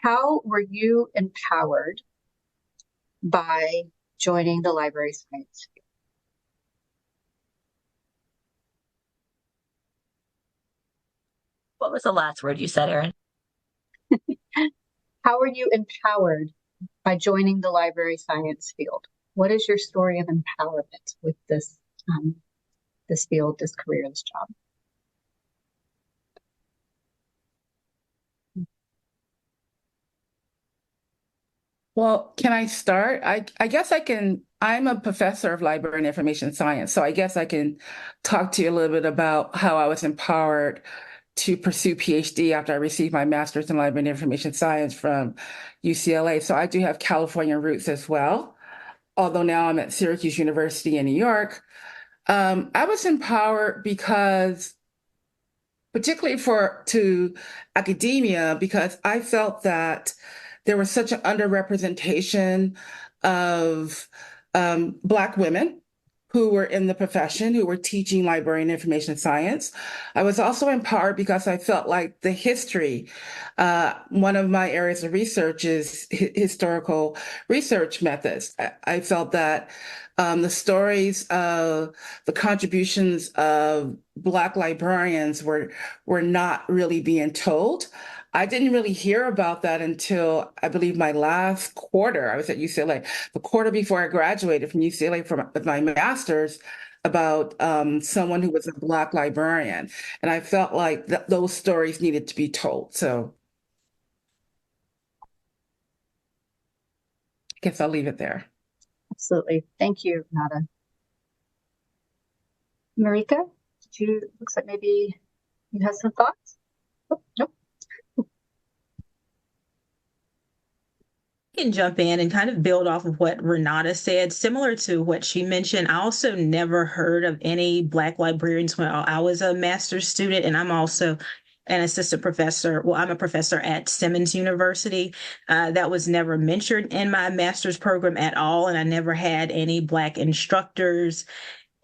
How were you empowered by joining the library science field? What was the last word you said, Erin? How are you empowered by joining the library science field? What is your story of empowerment with this this field, this career, this job? Well, can I start? I guess I can. I'm a professor of library and information science, so I guess I can talk to you a little bit about how I was empowered to pursue PhD after I received my master's in library and information science from UCLA. So I do have California roots as well, although now I'm at Syracuse University in New York. I was empowered because, particularly to academia, because I felt that there was such an underrepresentation of Black women who were in the profession, who were teaching library and information science. I was also empowered because I felt like the history, one of my areas of research is historical research methods. I felt that the stories of the contributions of Black librarians were not really being told. I didn't really hear about that until I believe my last quarter. I was at UCLA, the quarter before I graduated from UCLA with my master's, about someone who was a Black librarian. And I felt like those stories needed to be told. So I guess I'll leave it there. Absolutely. Thank you, Nada. Marika, looks like maybe you have some thoughts? Oh, nope. Can jump in and kind of build off of what Renata said. Similar to what she mentioned, I also never heard of any Black librarians when I was a master's student, and I'm also an assistant professor. Well, I'm a professor at Simmons University. That was never mentioned in my master's program at all, and I never had any Black instructors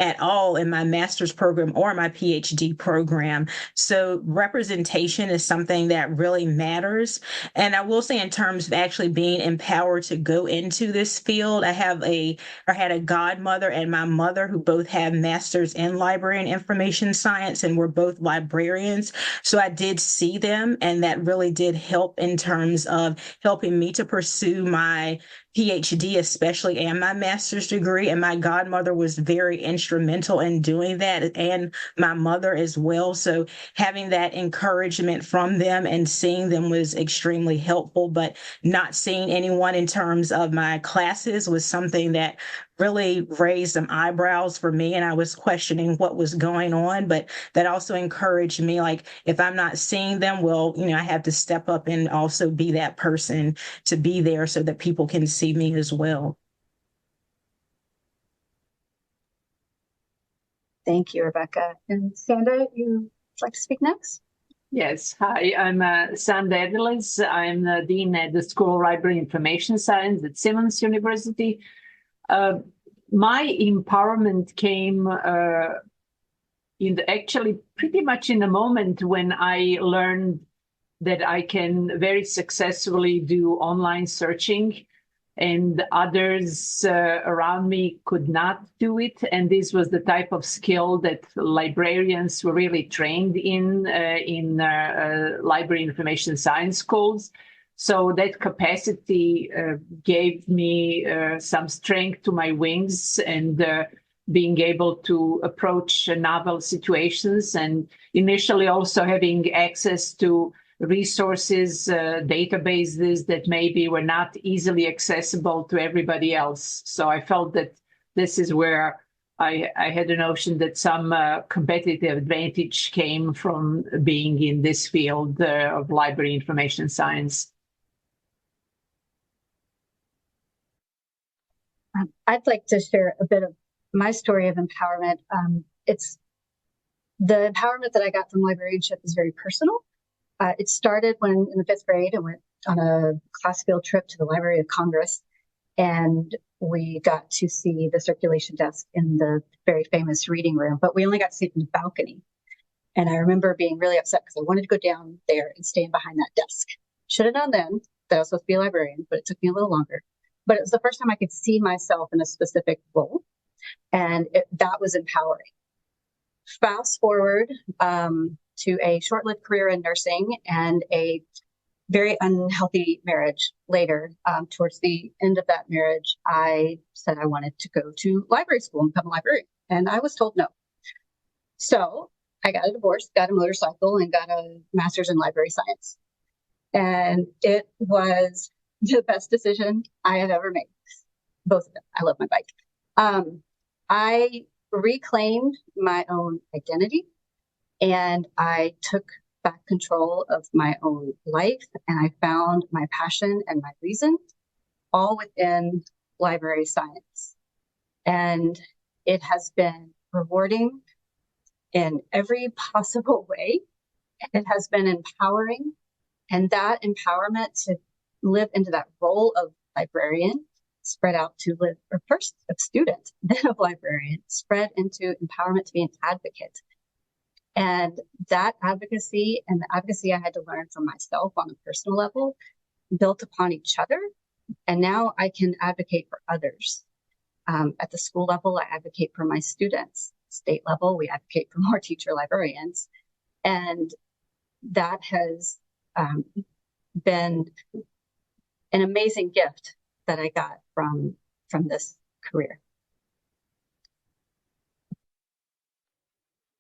at all in my master's program or my PhD program. So representation is something that really matters. And I will say, in terms of actually being empowered to go into this field, I had a godmother and my mother who both have masters in library and information science and were both librarians. So I did see them, and that really did help in terms of helping me to pursue my PhD, especially, and my master's degree. And my godmother was very instrumental in doing that, and my mother as well. So having that encouragement from them and seeing them was extremely helpful. But not seeing anyone in terms of my classes was something that really raised some eyebrows for me, and I was questioning what was going on. But that also encouraged me, like, if I'm not seeing them, well, I have to step up and also be that person to be there so that people can see me as well. Thank you, Rebecca. And Sanda, you'd like to speak next? Yes. Hi, I'm Sanda Edeliz. I'm the Dean at the School of Library Information Science at Simmons University. My empowerment came actually pretty much in the moment when I learned that I can very successfully do online searching, and others around me could not do it. And this was the type of skill that librarians were really trained in library information science schools. So that capacity gave me some strength to my wings, and being able to approach novel situations, and initially also having access to resources, databases that maybe were not easily accessible to everybody else. So I felt that this is where I had a notion that some competitive advantage came from being in this field of library information science. I'd like to share a bit of my story of empowerment. It's the empowerment that I got from librarianship is very personal. It started when in the 5th grade, I went on a class field trip to the Library of Congress, and we got to see the circulation desk in the very famous reading room, but we only got to see it from the balcony. And I remember being really upset because I wanted to go down there and stand behind that desk. Should have known then that I was supposed to be a librarian, but it took me a little longer. But it was the first time I could see myself in a specific role, and that was empowering. Fast forward to a short-lived career in nursing and a very unhealthy marriage later. Towards the end of that marriage, I said I wanted to go to library school and become a librarian. And I was told no. So I got a divorce, got a motorcycle, and got a master's in library science. And it was the best decision I have ever made. Both of them. I love my bike. I reclaimed my own identity, and I took back control of my own life, and I found my passion and my reason all within library science. And it has been rewarding in every possible way. It has been empowering, and that empowerment to live into that role of librarian spread out to live, or first of student, then of librarian, spread into empowerment to be an advocate. And that advocacy and the advocacy I had to learn for myself on a personal level built upon each other. And now I can advocate for others. At the school level, I advocate for my students. State level, we advocate for more teacher librarians. And that has been an amazing gift that I got from this career.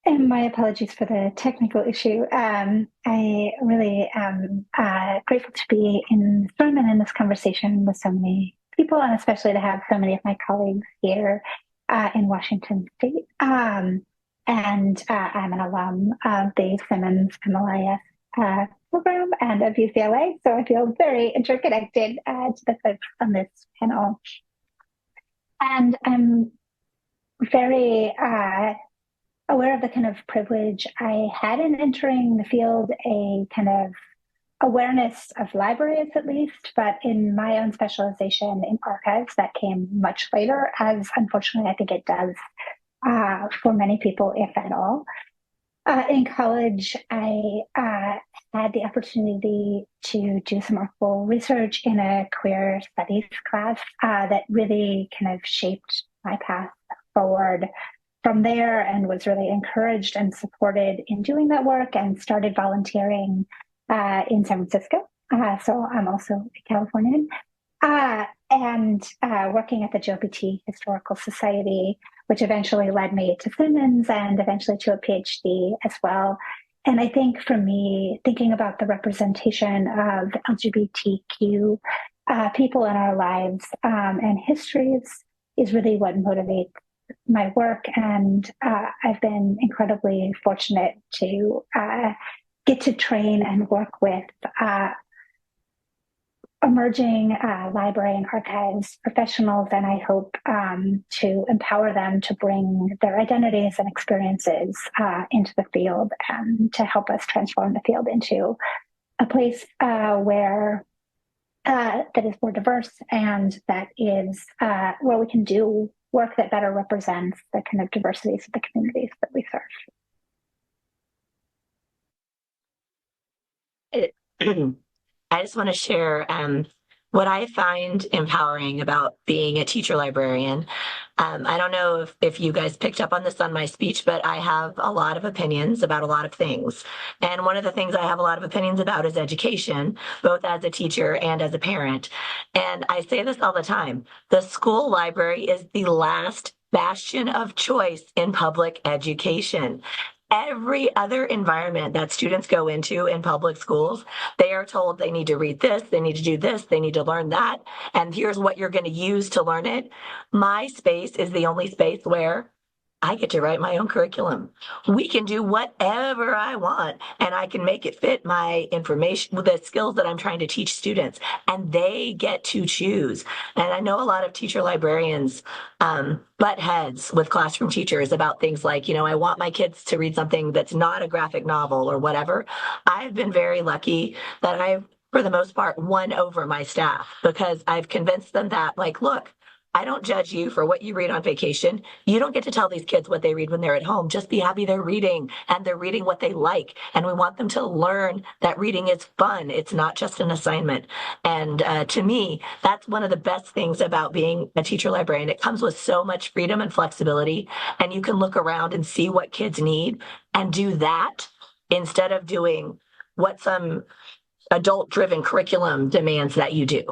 And my apologies for the technical issue. I really am grateful to be in this room and in this conversation with so many people, and especially to have so many of my colleagues here in Washington State. And I'm an alum of the Simmons MLIS program and of UCLA, so I feel very interconnected to the folks on this panel. And I'm very aware of the kind of privilege I had in entering the field, a kind of awareness of libraries at least, but in my own specialization in archives that came much later, as unfortunately I think it does for many people, if at all. In college, I had the opportunity to do some archival research in a queer studies class that really kind of shaped my path forward from there, and was really encouraged and supported in doing that work, and started volunteering in San Francisco. So I'm also a Californian. And working at the JOPT Historical Society, which eventually led me to Simmons and eventually to a PhD as well. And I think for me, thinking about the representation of LGBTQ people in our lives and histories is really what motivates my work. And I've been incredibly fortunate to get to train and work with emerging library and archives professionals, and I hope to empower them to bring their identities and experiences into the field, and to help us transform the field into a place where that is more diverse, and that is where we can do work that better represents the kind of diversities of the communities that we serve. I just want to share what I find empowering about being a teacher librarian. I don't know if you guys picked up on this on my speech, but I have a lot of opinions about a lot of things. And one of the things I have a lot of opinions about is education, both as a teacher and as a parent. And I say this all the time. The school library is the last bastion of choice in public education. Every other environment that students go into in public schools, they are told they need to read this, they need to do this, they need to learn that, and here's what you're going to use to learn it. My space is the only space where I get to write my own curriculum. We can do whatever I want, and I can make it fit my information with the skills that I'm trying to teach students, and they get to choose. And I know a lot of teacher librarians butt heads with classroom teachers about things like, I want my kids to read something that's not a graphic novel or whatever. I've been very lucky that I've, for the most part, won over my staff, because I've convinced them that, look, I don't judge you for what you read on vacation. You don't get to tell these kids what they read when they're at home. Just be happy they're reading, and they're reading what they like. And we want them to learn that reading is fun. It's not just an assignment. And to me, that's one of the best things about being a teacher librarian. It comes with so much freedom and flexibility, and you can look around and see what kids need and do that instead of doing what some adult-driven curriculum demands that you do.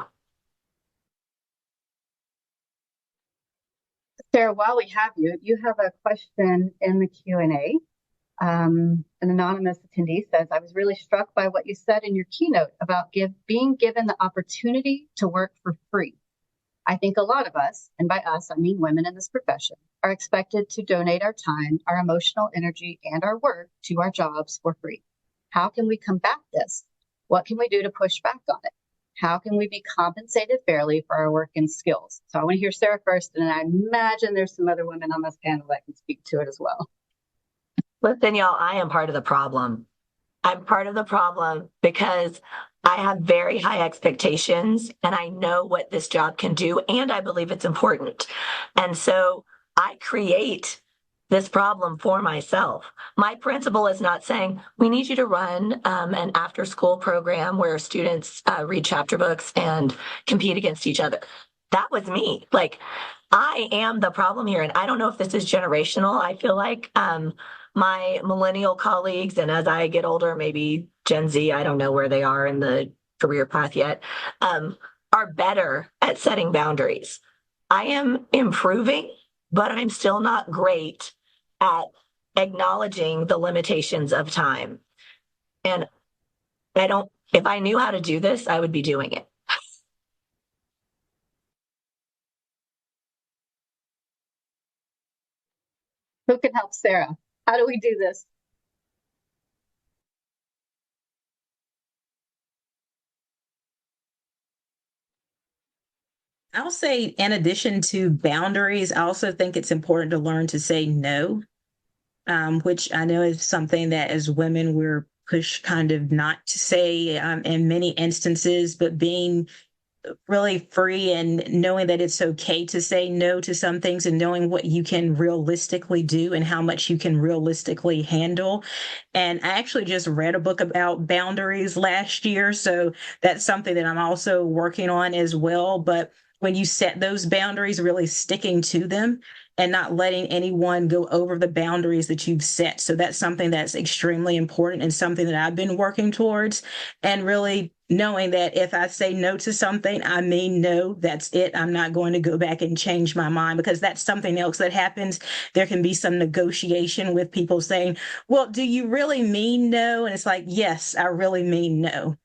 Sarah, while we have you, you have a question in the Q&A. An anonymous attendee says, I was really struck by what you said in your keynote about being given the opportunity to work for free. I think a lot of us, and by us, I mean women in this profession, are expected to donate our time, our emotional energy, and our work to our jobs for free. How can we combat this? What can we do to push back on it? How can we be compensated fairly for our work and skills? So I want to hear Sarah first, and I imagine there's some other women on this panel that can speak to it as well. Listen, y'all, I am part of the problem. I'm part of the problem because I have very high expectations and I know what this job can do and I believe it's important. And so I create this problem for myself. My principal is not saying, we need you to run an after-school program where students read chapter books and compete against each other. That was me. Like, I am the problem here. And I don't know if this is generational. I feel like my millennial colleagues, and as I get older, maybe Gen Z, I don't know where they are in the career path yet, are better at setting boundaries. I am improving, but I'm still not great at acknowledging the limitations of time. And if I knew how to do this, I would be doing it. Who can help Sarah? How do we do this? I'll say, in addition to boundaries, I also think it's important to learn to say no, which I know is something that as women we're pushed kind of not to say in many instances, but being really free and knowing that it's okay to say no to some things and knowing what you can realistically do and how much you can realistically handle. And I actually just read a book about boundaries last year, so that's something that I'm also working on as well. But when you set those boundaries, really sticking to them and not letting anyone go over the boundaries that you've set. So that's something that's extremely important and something that I've been working towards, and really knowing that if I say no to something, I mean no, that's it. I'm not going to go back and change my mind, because that's something else that happens. There can be some negotiation with people saying, well, do you really mean no? And it's like, yes, I really mean no.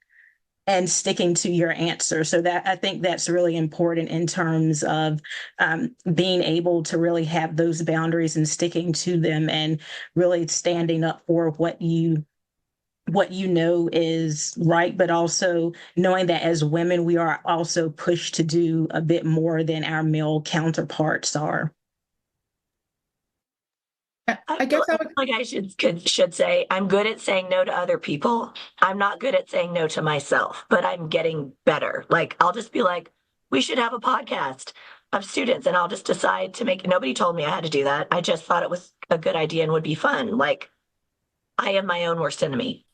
And sticking to your answer. So that, I think that's really important in terms of being able to really have those boundaries and sticking to them and really standing up for what you know is right, but also knowing that as women, we are also pushed to do a bit more than our male counterparts are. I guess I should say I'm good at saying no to other people. I'm not good at saying no to myself, but I'm getting better. Like, I'll just be like, we should have a podcast of students, and I'll just decide to make. Nobody told me I had to do that. I just thought it was a good idea and would be fun. Like, I am my own worst enemy.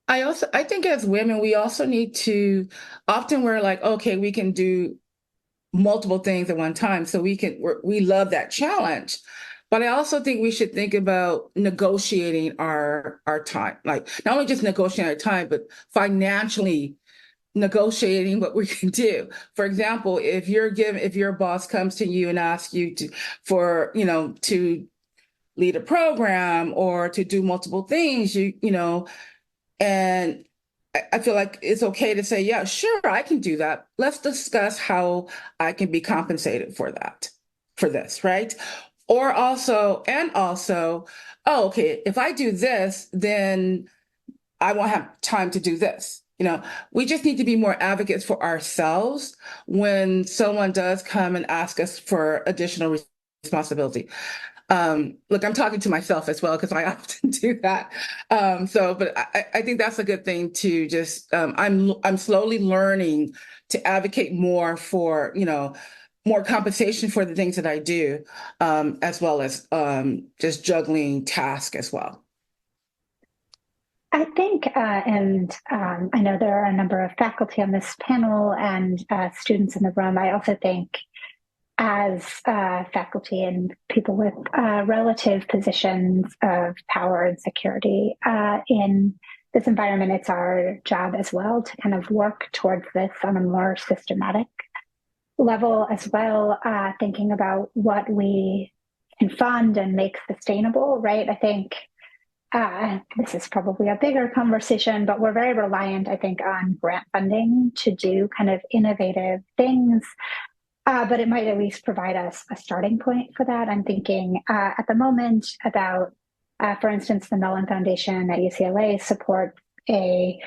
I think as women, we also need to, often we're like, okay, we can do multiple things at one time. So we love that challenge. But I also think we should think about negotiating our time, like not only just negotiating our time, but financially negotiating what we can do. For example, if your boss comes to you and asks you to lead a program or to do multiple things, and I feel like it's okay to say, yeah, sure, I can do that. Let's discuss how I can be compensated for this, right? Or also, oh, okay, if I do this, then I won't have time to do this. We just need to be more advocates for ourselves when someone does come and ask us for additional responsibility. Look, I'm talking to myself as well because I often do that. But I think that's a good thing to just. I'm slowly learning to advocate more for more compensation for the things that I do, as well as just juggling tasks as well. I think, and I know there are a number of faculty on this panel and students in the room. I also think, as faculty and people with relative positions of power and security in this environment, it's our job as well to kind of work towards this on a more systematic level as well, thinking about what we can fund and make sustainable, right? I think this is probably a bigger conversation, but we're very reliant, I think, on grant funding to do kind of innovative things. But it might at least provide us a starting point for that. I'm thinking at the moment about, for instance, the Mellon Foundation at UCLA supports a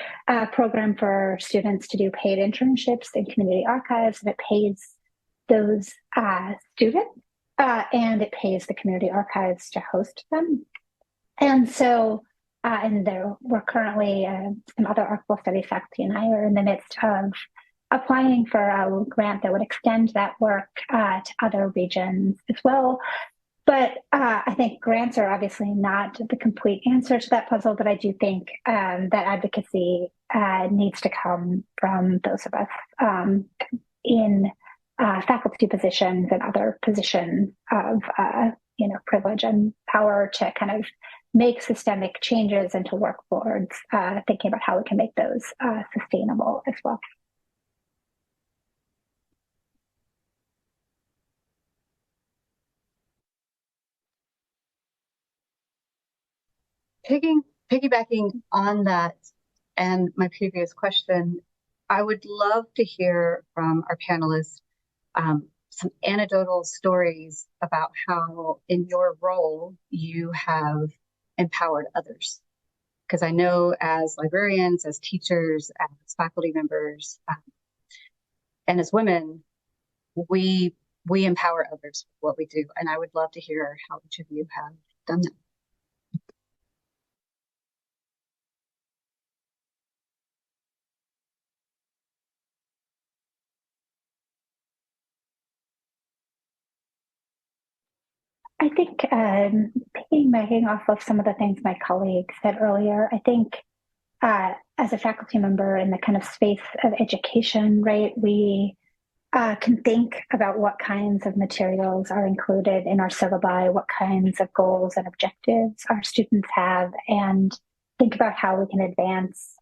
program for students to do paid internships in community archives, and it pays those students and it pays the community archives to host them. And so, we're currently, some other archival studies faculty and I are in the midst of applying for a grant that would extend that work to other regions as well. But I think grants are obviously not the complete answer to that puzzle, but I do think that advocacy needs to come from those of us in faculty positions and other positions of privilege and power to kind of make systemic changes and to work towards thinking about how we can make those sustainable as well. Piggybacking on that and my previous question, I would love to hear from our panelists some anecdotal stories about how in your role you have empowered others. Because I know as librarians, as teachers, as faculty members, and as women, we empower others with what we do. And I would love to hear how each of you have done that. I think piggybacking off of some of the things my colleague said earlier, I think as a faculty member in the kind of space of education, right, we can think about what kinds of materials are included in our syllabi, what kinds of goals and objectives our students have, and think about how we can advance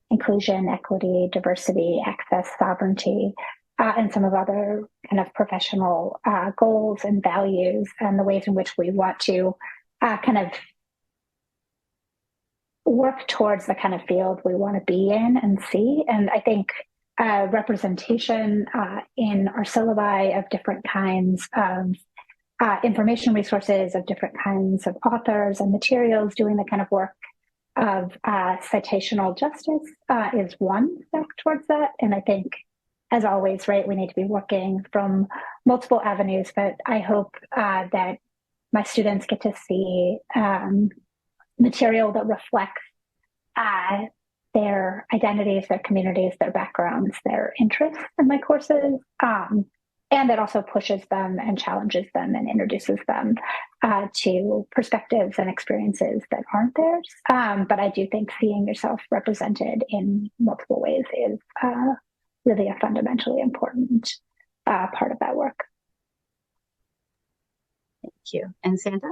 inclusion, equity, diversity, access, sovereignty, and some of other kind of professional goals and values and the ways in which we want to kind of work towards the kind of field we want to be in and see. And I think representation in our syllabi of different kinds of information resources, of different kinds of authors and materials doing the kind of work of citational justice is one step towards that. And I think, as always, right, we need to be working from multiple avenues, but I hope that my students get to see material that reflects their identities, their communities, their backgrounds, their interests in my courses, and that also pushes them and challenges them and introduces them to perspectives and experiences that aren't theirs. But I do think seeing yourself represented in multiple ways is really a fundamentally important part of that work. Thank you. And Sandra?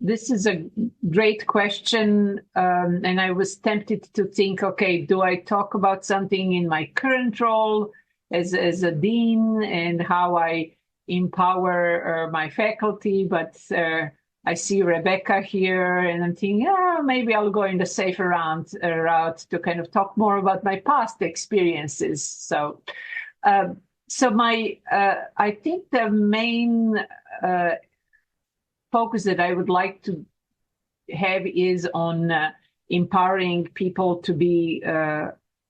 This is a great question. And I was tempted to think, okay, do I talk about something in my current role as a dean and how I empower my faculty? But I see Rebecca here and I'm thinking, maybe I'll go in the safer route to kind of talk more about my past experiences. So I think the main focus that I would like to have is on empowering people to be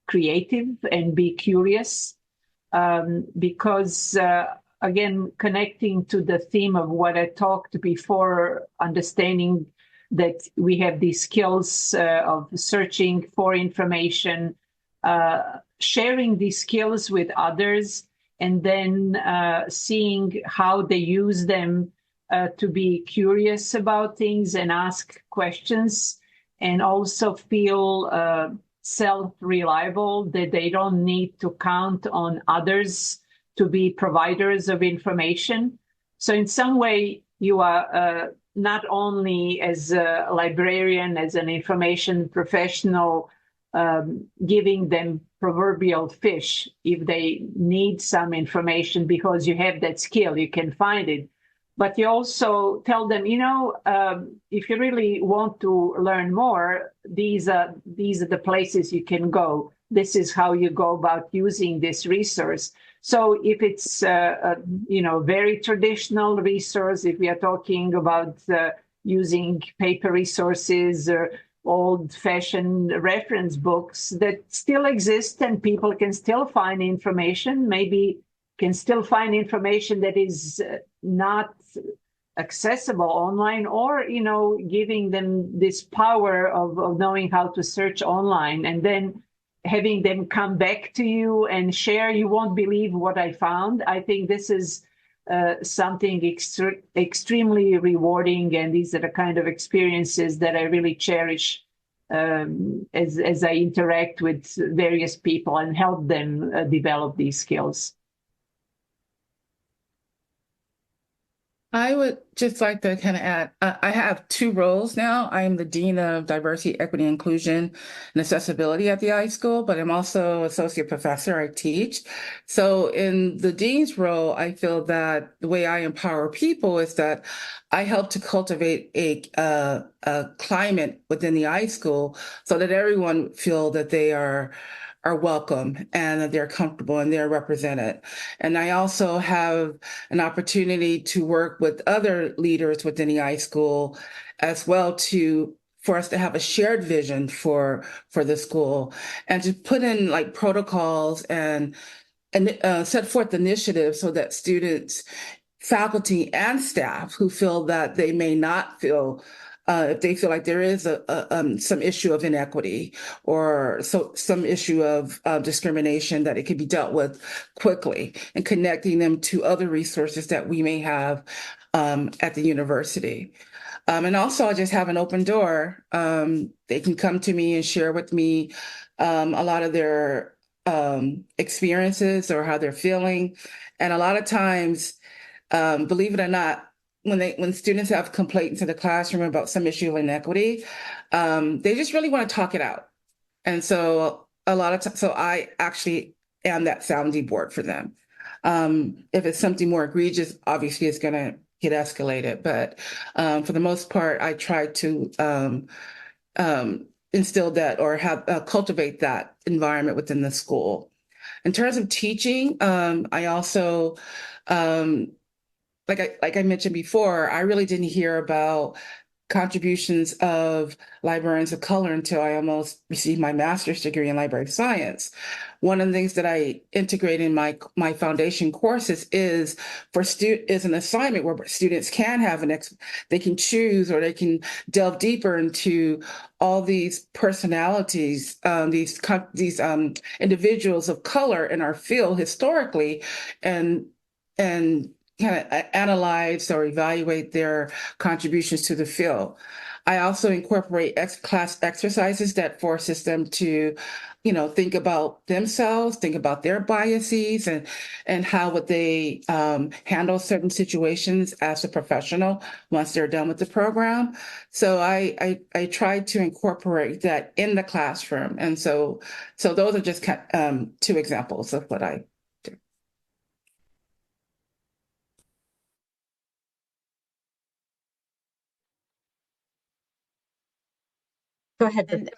creative and be curious, because again, connecting to the theme of what I talked before, understanding that we have these skills of searching for information, sharing these skills with others, and then seeing how they use them to be curious about things and ask questions, and also feel self-reliable, that they don't need to count on others to be providers of information. So in some way, you are not only as a librarian, as an information professional, giving them proverbial fish if they need some information because you have that skill, you can find it. But you also tell them, if you really want to learn more, these are the places you can go. This is how you go about using this resource. So if it's very traditional resource, if we are talking about using paper resources or old-fashioned reference books that still exist and people can still find information, maybe can still find information that is not accessible online, or giving them this power of knowing how to search online and then having them come back to you and share. You won't believe what I found. I think this is something extremely rewarding, and these are the kind of experiences that I really cherish as I interact with various people and help them develop these skills. I would just like to kind of add, I have two roles now. I am the Dean of Diversity, Equity, Inclusion, and Accessibility at the iSchool, but I'm also associate professor. I teach. So in the Dean's role, I feel that the way I empower people is that I help to cultivate a climate within the iSchool so that everyone feel that they are welcome and that they're comfortable and they're represented. And I also have an opportunity to work with other leaders within the iSchool as well for us to have a shared vision for the school and to put in like protocols and set forth initiatives so that students, faculty, and staff who feel that they may not feel if they feel like there is some issue of inequity or some issue of discrimination, that it can be dealt with quickly, and connecting them to other resources that we may have at the university. And also, I just have an open door. They can come to me and share with me a lot of their experiences or how they're feeling. And a lot of times, believe it or not, when students have complaints in the classroom about some issue of inequity, they just really want to talk it out. And so a lot of times, so I actually am that sounding board for them. If it's something more egregious, obviously it's going to get escalated. But for the most part, I try to instill that or have cultivate that environment within the school. In terms of teaching, I also like I mentioned before, I really didn't hear about contributions of librarians of color until I almost received my master's degree in library science. One of the things that I integrate in my foundation courses is an assignment where students can have they can choose or they can delve deeper into all these personalities, these individuals of color in our field historically, and kind of analyze or evaluate their contributions to the field. I also incorporate class exercises that forces them to, think about themselves, think about their biases, and how would they handle certain situations as a professional once they're done with the program. So I try to incorporate that in the classroom, and so those are just two examples of what I. Go ahead.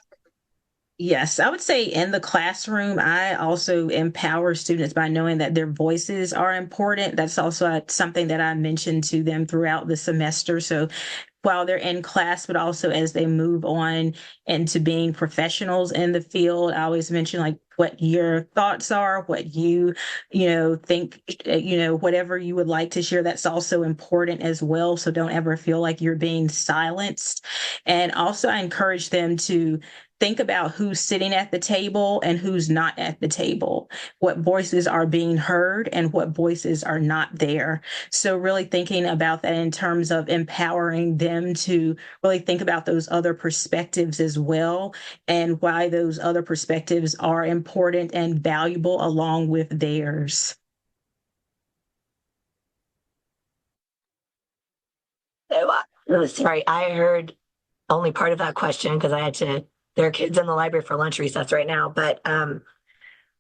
Yes, I would say in the classroom, I also empower students by knowing that their voices are important. That's also something that I mentioned to them throughout the semester. So while they're in class, but also as they move on into being professionals in the field, I always mention like what your thoughts are, what you think, whatever you would like to share, that's also important as well. So don't ever feel like you're being silenced. And also I encourage them to think about who's sitting at the table and who's not at the table, what voices are being heard and what voices are not there. So really thinking about that in terms of empowering them to really think about those other perspectives as well, and why those other perspectives are important and valuable along with theirs. Sorry, I heard only part of that question because there are kids in the library for lunch recess right now. But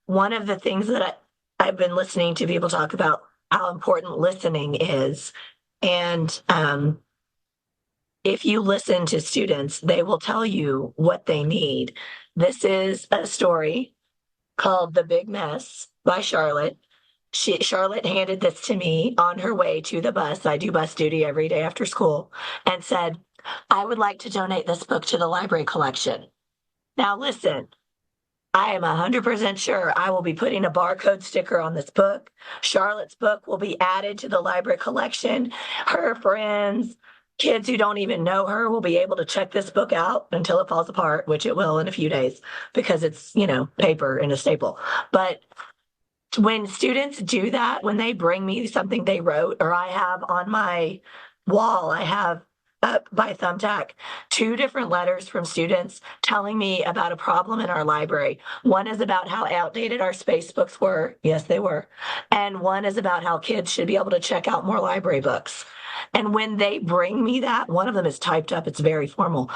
one of the things that I've been listening to people talk about how important listening is. And if you listen to students, they will tell you what they need. This is a story called The Big Mess by Charlotte. Charlotte handed this to me on her way to the bus. I do bus duty every day after school, and said, I would like to donate this book to the library collection. Now, listen, I am 100% sure I will be putting a barcode sticker on this book. Charlotte's book will be added to the library collection. Her friends, kids who don't even know her will be able to check this book out until it falls apart, which it will in a few days because it's, paper and a staple. But when students do that, when they bring me something they wrote, or I have on my wall, I have up by Thumbtack 2 different letters from students telling me about a problem in our library. One is about how outdated our space books were. Yes, they were. And one is about how kids should be able to check out more library books. And when they bring me that, one of them is typed up. It's very formal.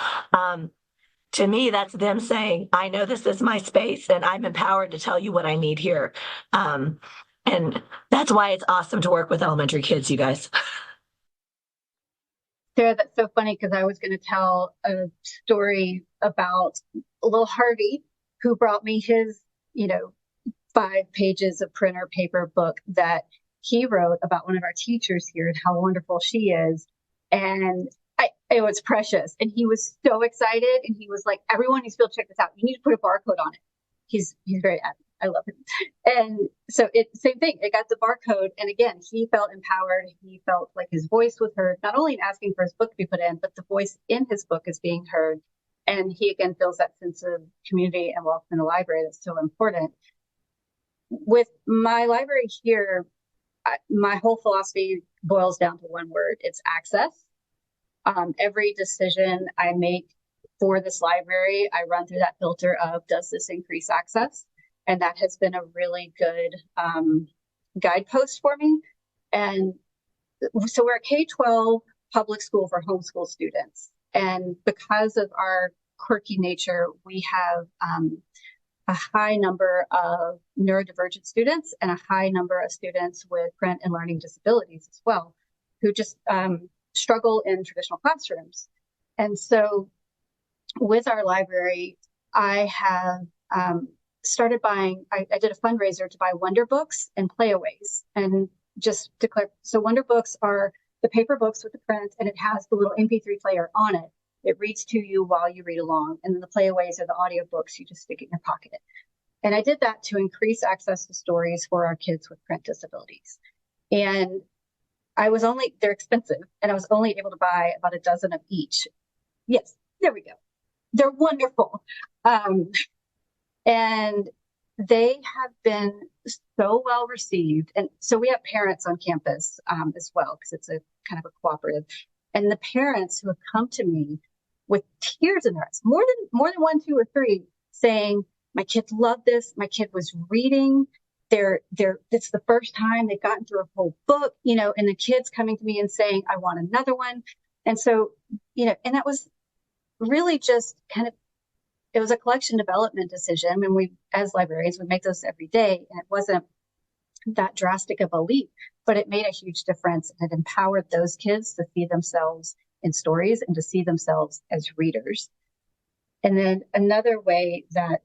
To me, that's them saying, I know this is my space and I'm empowered to tell you what I need here. And that's why it's awesome to work with elementary kids, you guys. Sarah, that's so funny because I was going to tell a story about little Harvey who brought me his, 5 pages of printer paper book that he wrote about one of our teachers here and how wonderful she is. And it was precious. And he was so excited. And he was like, everyone needs to be able to check this out. You need to put a barcode on it. He's very adamant. I love him. And so same thing. It got the barcode. And again, he felt empowered. He felt like his voice was heard, not only in asking for his book to be put in, but the voice in his book is being heard. And he again feels that sense of community and welcome in the library that's so important. With my library here, my whole philosophy boils down to one word. It's access. Every decision I make for this library, I run through that filter of, does this increase access? And that has been a really good guidepost for me. And so we're a K-12 public school for homeschool students. And because of our quirky nature, we have a high number of neurodivergent students and a high number of students with print and learning disabilities as well, who just struggle in traditional classrooms. And so with our library, I have started buying, I did a fundraiser to buy Wonder Books and Playaways. And just to clarify, so Wonder Books are the paper books with the print, and it has the little MP3 player on it. It reads to you while you read along. And then the Playaways are the audio books you just stick in your pocket. And I did that to increase access to stories for our kids with print disabilities. And they're expensive, and I was only able to buy about a dozen of each. Yes, there we go. They're wonderful. And they have been so well received. And so we have parents on campus as well, because it's a kind of a cooperative. And the parents who have come to me with tears in their eyes, more than 1, 2, or 3, saying, my kids love this. My kid was reading. It's the first time they've gotten through a whole book, and the kids coming to me and saying, I want another one. And so, and that was really just it was a collection development decision. And we, as librarians, would make those every day. And it wasn't that drastic of a leap, but it made a huge difference. And it empowered those kids to see themselves in stories and to see themselves as readers. And then another way that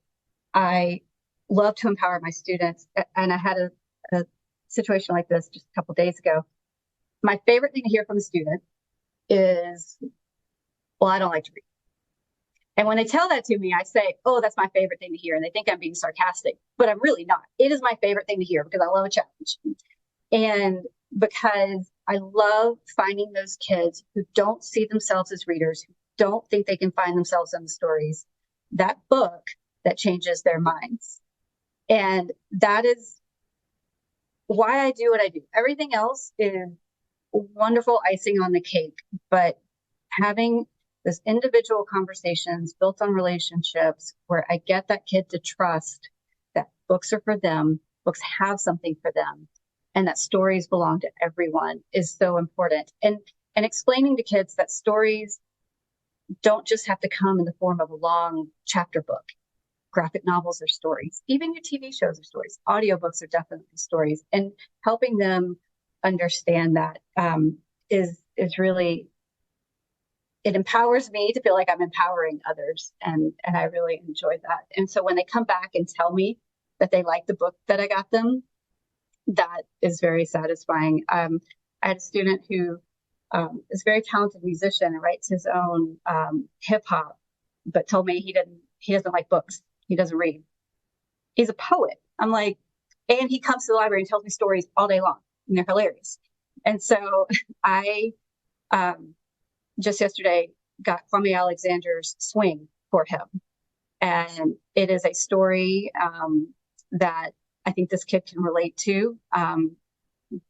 I love to empower my students, and I had a situation like this just a couple of days ago. My favorite thing to hear from a student is, well, I don't like to read. And when they tell that to me, I say, oh, that's my favorite thing to hear. And they think I'm being sarcastic, but I'm really not. It is my favorite thing to hear because I love a challenge. And because I love finding those kids who don't see themselves as readers, who don't think they can find themselves in the stories, that book that changes their minds. And that is why I do what I do. Everything else is wonderful icing on the cake, but having this individual conversations built on relationships where I get that kid to trust that books are for them, books have something for them, and that stories belong to everyone is so important. And and explaining to kids that stories don't just have to come in the form of a long chapter book. Graphic novels are stories. Even your TV shows are stories. Audiobooks are definitely stories. And helping them understand that is really, it empowers me to feel like I'm empowering others. And I really enjoy that. And so when they come back and tell me that they like the book that I got them, that is very satisfying. I had a student who is a very talented musician and writes his own hip hop, but told me he doesn't like books. He doesn't read. He's a poet. I'm like, and he comes to the library and tells me stories all day long, and they're hilarious. And so I just yesterday got Kwame Alexander's Swing for him. And it is a story that I think this kid can relate to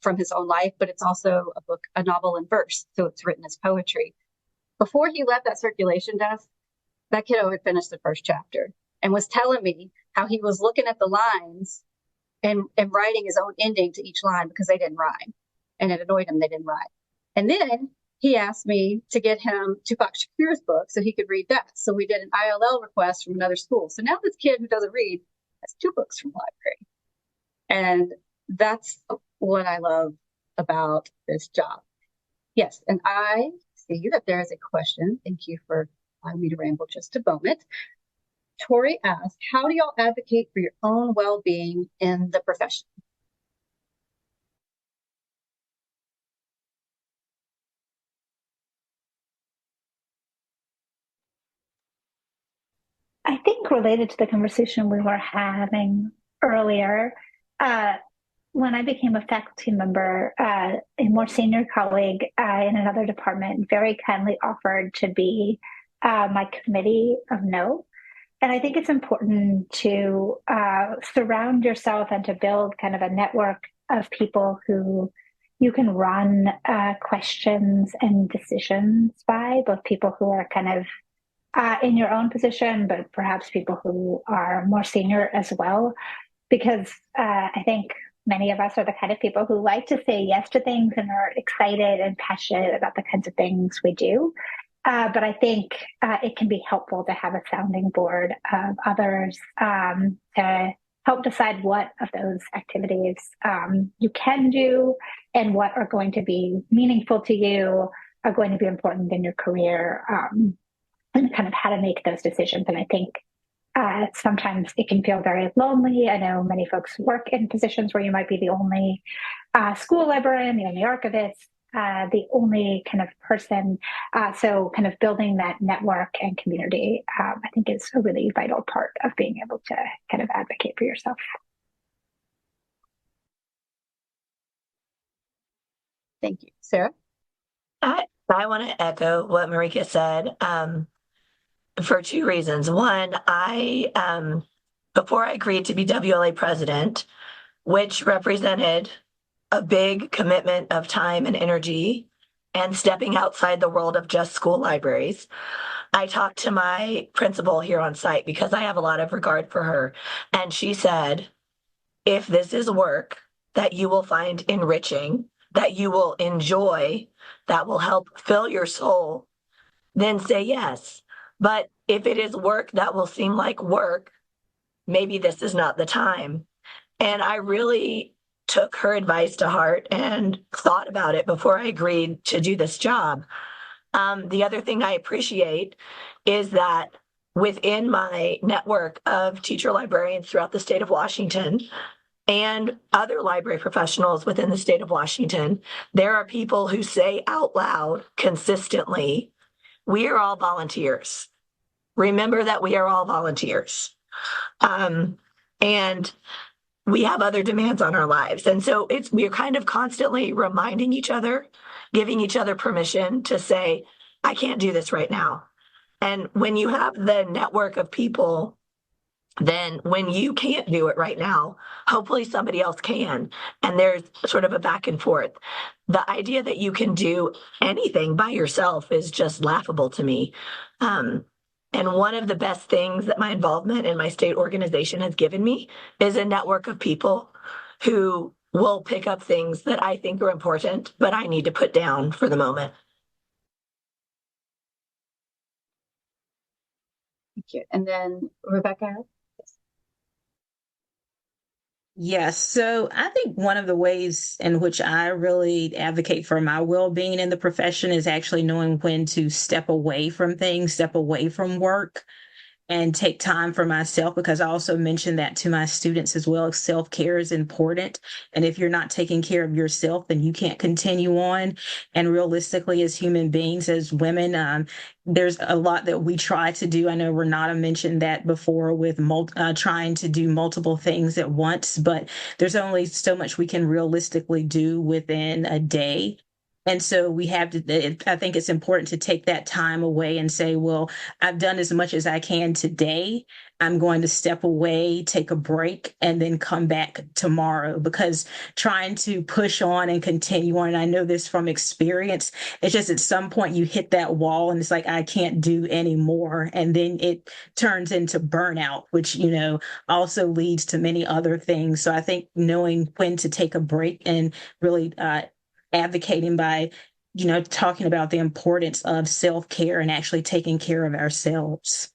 from his own life, but it's also a novel in verse. So it's written as poetry. Before he left that circulation desk, that kiddo had finished the first chapter and was telling me how he was looking at the lines and writing his own ending to each line because they didn't rhyme. And it annoyed him they didn't rhyme. And then he asked me to get him Tupac Shakur's book so he could read that. So we did an ILL request from another school. So now this kid who doesn't read has 2 books from the library. And that's what I love about this job. Yes, and I see that there is a question. Thank you for allowing me to ramble just a moment. Tori asked, how do y'all advocate for your own well-being in the profession? I think related to the conversation we were having earlier, when I became a faculty member, a more senior colleague in another department very kindly offered to be my committee of no. And I think it's important to surround yourself and to build kind of a network of people who you can run questions and decisions by, both people who are kind of in your own position, but perhaps people who are more senior as well. Because I think many of us are the kind of people who like to say yes to things and are excited and passionate about the kinds of things we do. But I think it can be helpful to have a sounding board of others to help decide what of those activities you can do and what are going to be meaningful to you, are going to be important in your career, and kind of how to make those decisions. And I think sometimes it can feel very lonely. I know many folks work in positions where you might be the only school librarian, the only archivist, the only kind of person. So kind of building that network and community, I think is a really vital part of being able to kind of advocate for yourself. Thank you. Sarah? I want to echo what Marika said for 2 reasons. One, before I agreed to be WLA president, which represented a big commitment of time and energy and stepping outside the world of just school libraries, I talked to my principal here on site because I have a lot of regard for her. And she said, if this is work that you will find enriching, that you will enjoy, that will help fill your soul, then say yes. But if it is work that will seem like work, maybe this is not the time. And I really took her advice to heart and thought about it before I agreed to do this job. The other thing I appreciate is that within my network of teacher librarians throughout the state of Washington and other library professionals within the state of Washington, there are people who say out loud consistently, we are all volunteers. Remember that we are all volunteers. And we have other demands on our lives. And so we're kind of constantly reminding each other, giving each other permission to say, I can't do this right now. And when you have the network of people, then when you can't do it right now, hopefully somebody else can. And there's sort of a back and forth. The idea that you can do anything by yourself is just laughable to me. And one of the best things that my involvement in my state organization has given me is a network of people who will pick up things that I think are important, but I need to put down for the moment. Thank you. And then Rebecca. Yes. So I think one of the ways in which I really advocate for my well-being in the profession is actually knowing when to step away from things, step away from work, and take time for myself, because I also mentioned that to my students as well. Self-care is important. And if you're not taking care of yourself, then you can't continue on. And realistically, as human beings, as women, there's a lot that we try to do. I know Renata mentioned that before with trying to do multiple things at once, but there's only so much we can realistically do within a day. And so we have to, I think it's important to take that time away and say, well, I've done as much as I can today. I'm going to step away, take a break, and then come back tomorrow, because trying to push on and continue on, and I know this from experience, it's just at some point you hit that wall and it's like, I can't do anymore. And then it turns into burnout, which, also leads to many other things. So I think knowing when to take a break and really, advocating by, talking about the importance of self-care and actually taking care of ourselves.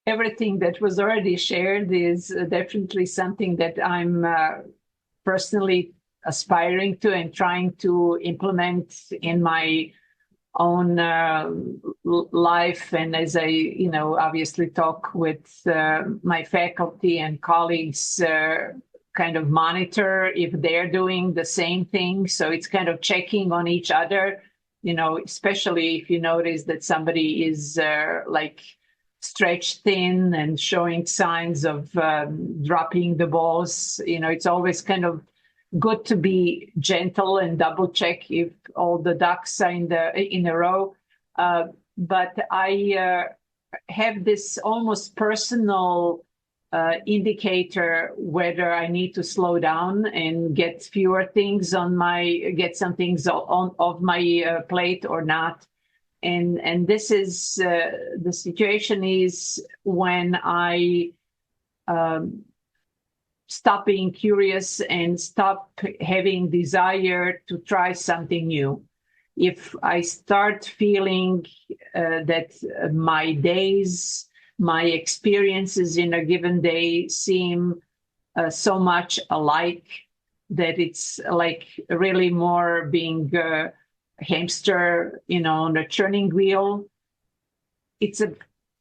Everything that was already shared is definitely something that I'm personally aspiring to and trying to implement in my own life. And as I, obviously talk with my faculty and colleagues, kind of monitor if they're doing the same thing. So it's kind of checking on each other, especially if you notice that somebody is like stretched thin and showing signs of dropping the balls. It's always kind of good to be gentle and double check if all the ducks are in a row. But I have this almost personal indicator whether I need to slow down and get some things off my plate or not. And this is the situation is when I stop being curious and stop having desire to try something new. If I start feeling that my days, my experiences in a given day seem so much alike that it's like really more being a hamster, on a churning wheel, it's a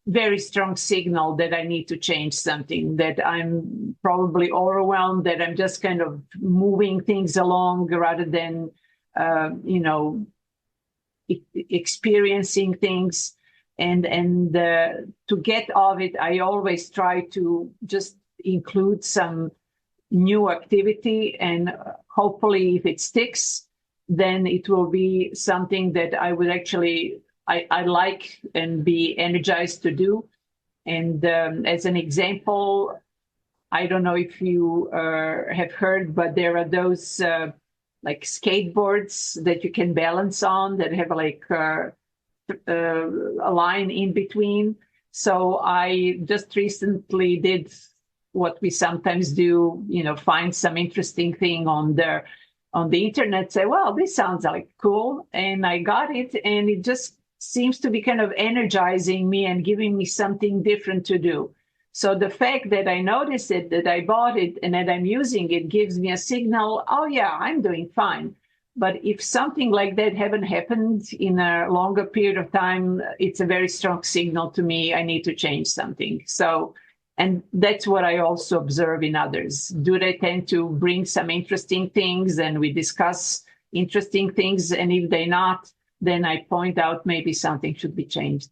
very strong signal that I need to change something, that I'm probably overwhelmed, that I'm just kind of moving things along rather than, experiencing things. And to get of it, I always try to just include some new activity, and hopefully if it sticks, then it will be something that I would actually I like and be energized to do. And as an example, I don't know if you have heard, but there are those like skateboards that you can balance on that have like a line in between. So I just recently did what we sometimes do, find some interesting thing on the internet, say, well, this sounds like cool. And I got it, and it just seems to be kind of energizing me and giving me something different to do. So the fact that I noticed it, that I bought it, and that I'm using it gives me a signal, oh yeah, I'm doing fine. But if something like that haven't happened in a longer period of time, it's a very strong signal to me, I need to change something. So, and that's what I also observe in others. Do they tend to bring some interesting things and we discuss interesting things? And if they're not, then I point out maybe something should be changed.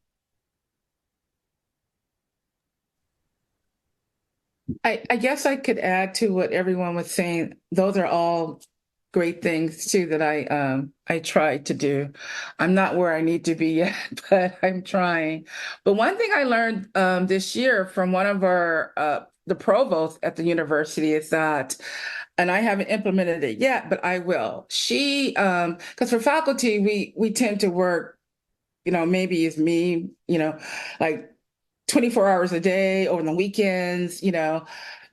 I guess I could add to what everyone was saying. Those are all great things too that I try to do. I'm not where I need to be yet, but I'm trying. But one thing I learned this year from one of our the provost at the university is that, and I haven't implemented it yet, but I will. She, because for faculty, we tend to work, maybe it's me, like 24 hours a day or on the weekends,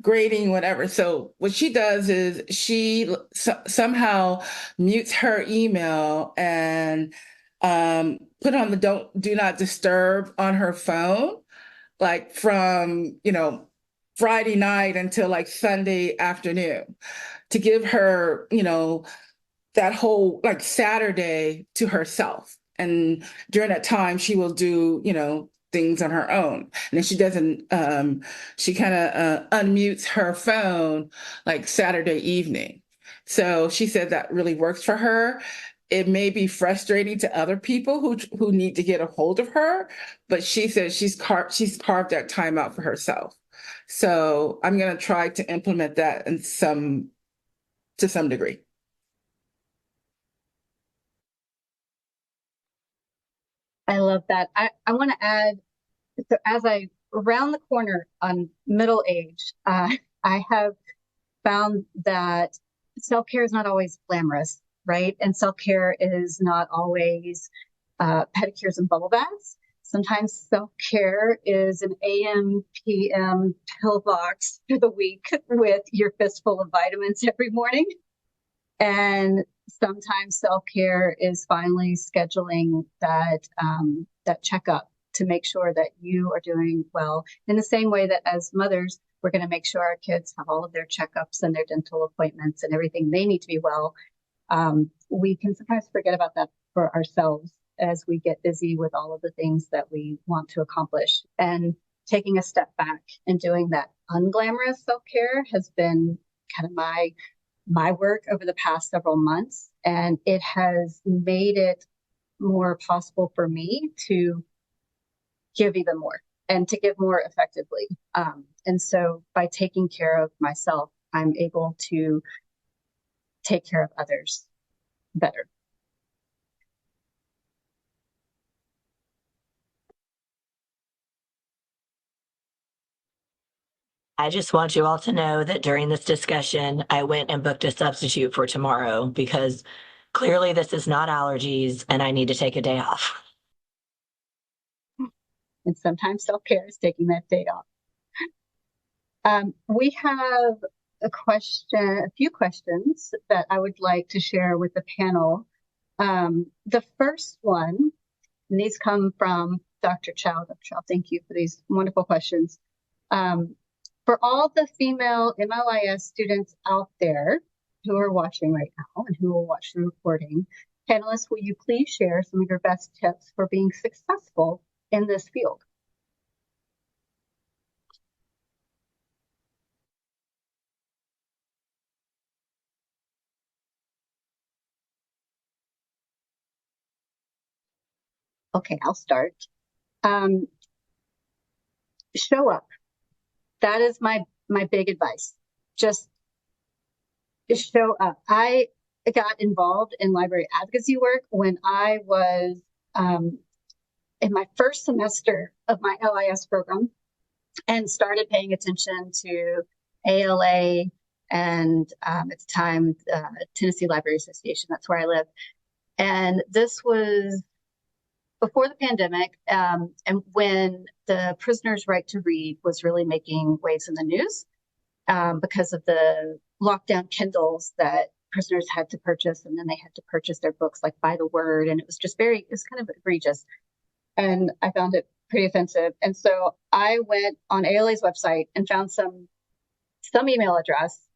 grading, whatever. So what she does is she somehow mutes her email and put on the do not disturb on her phone, like from, Friday night until like Sunday afternoon, to give her, that whole like Saturday to herself. And during that time, she will do, things on her own. And if she doesn't, she kind of unmutes her phone like Saturday evening. So she said that really works for her. It may be frustrating to other people who need to get a hold of her, but she says she's carved that time out for herself. So I'm going to try to implement that to some degree. I love that. I want to add, so as I round the corner on middle age, I have found that self-care is not always glamorous, right? And self-care is not always pedicures and bubble baths. Sometimes self-care is an AM, PM pill box for the week with your fistful of vitamins every morning. And sometimes self-care is finally scheduling that checkup to make sure that you are doing well. In the same way that as mothers, we're going to make sure our kids have all of their checkups and their dental appointments and everything they need to be well. We can sometimes forget about that for ourselves as we get busy with all of the things that we want to accomplish. And taking a step back and doing that unglamorous self-care has been kind of my work over the past several months. And it has made it more possible for me to give even more and to give more effectively. And so by taking care of myself, I'm able to take care of others better. I just want you all to know that during this discussion, I went and booked a substitute for tomorrow because clearly this is not allergies and I need to take a day off. And sometimes self-care is taking that day off. We have a few questions that I would like to share with the panel. The first one, and these come from Dr. Chow. Dr. Chow, thank you for these wonderful questions. For all the female MLIS students out there who are watching right now and who will watch the recording, panelists, will you please share some of your best tips for being successful in this field? Okay, I'll start. Show up. That is my big advice. Just show up. I got involved in library advocacy work when I was in my first semester of my LIS program and started paying attention to ALA and at the time, Tennessee Library Association. That's where I live. And this was before the pandemic, and when the Prisoners' Right to Read was really making waves in the news because of the lockdown Kindles that prisoners had to purchase, and then they had to purchase their books like by the word, and it was just it was kind of egregious. And I found it pretty offensive. And so I went on ALA's website and found some email address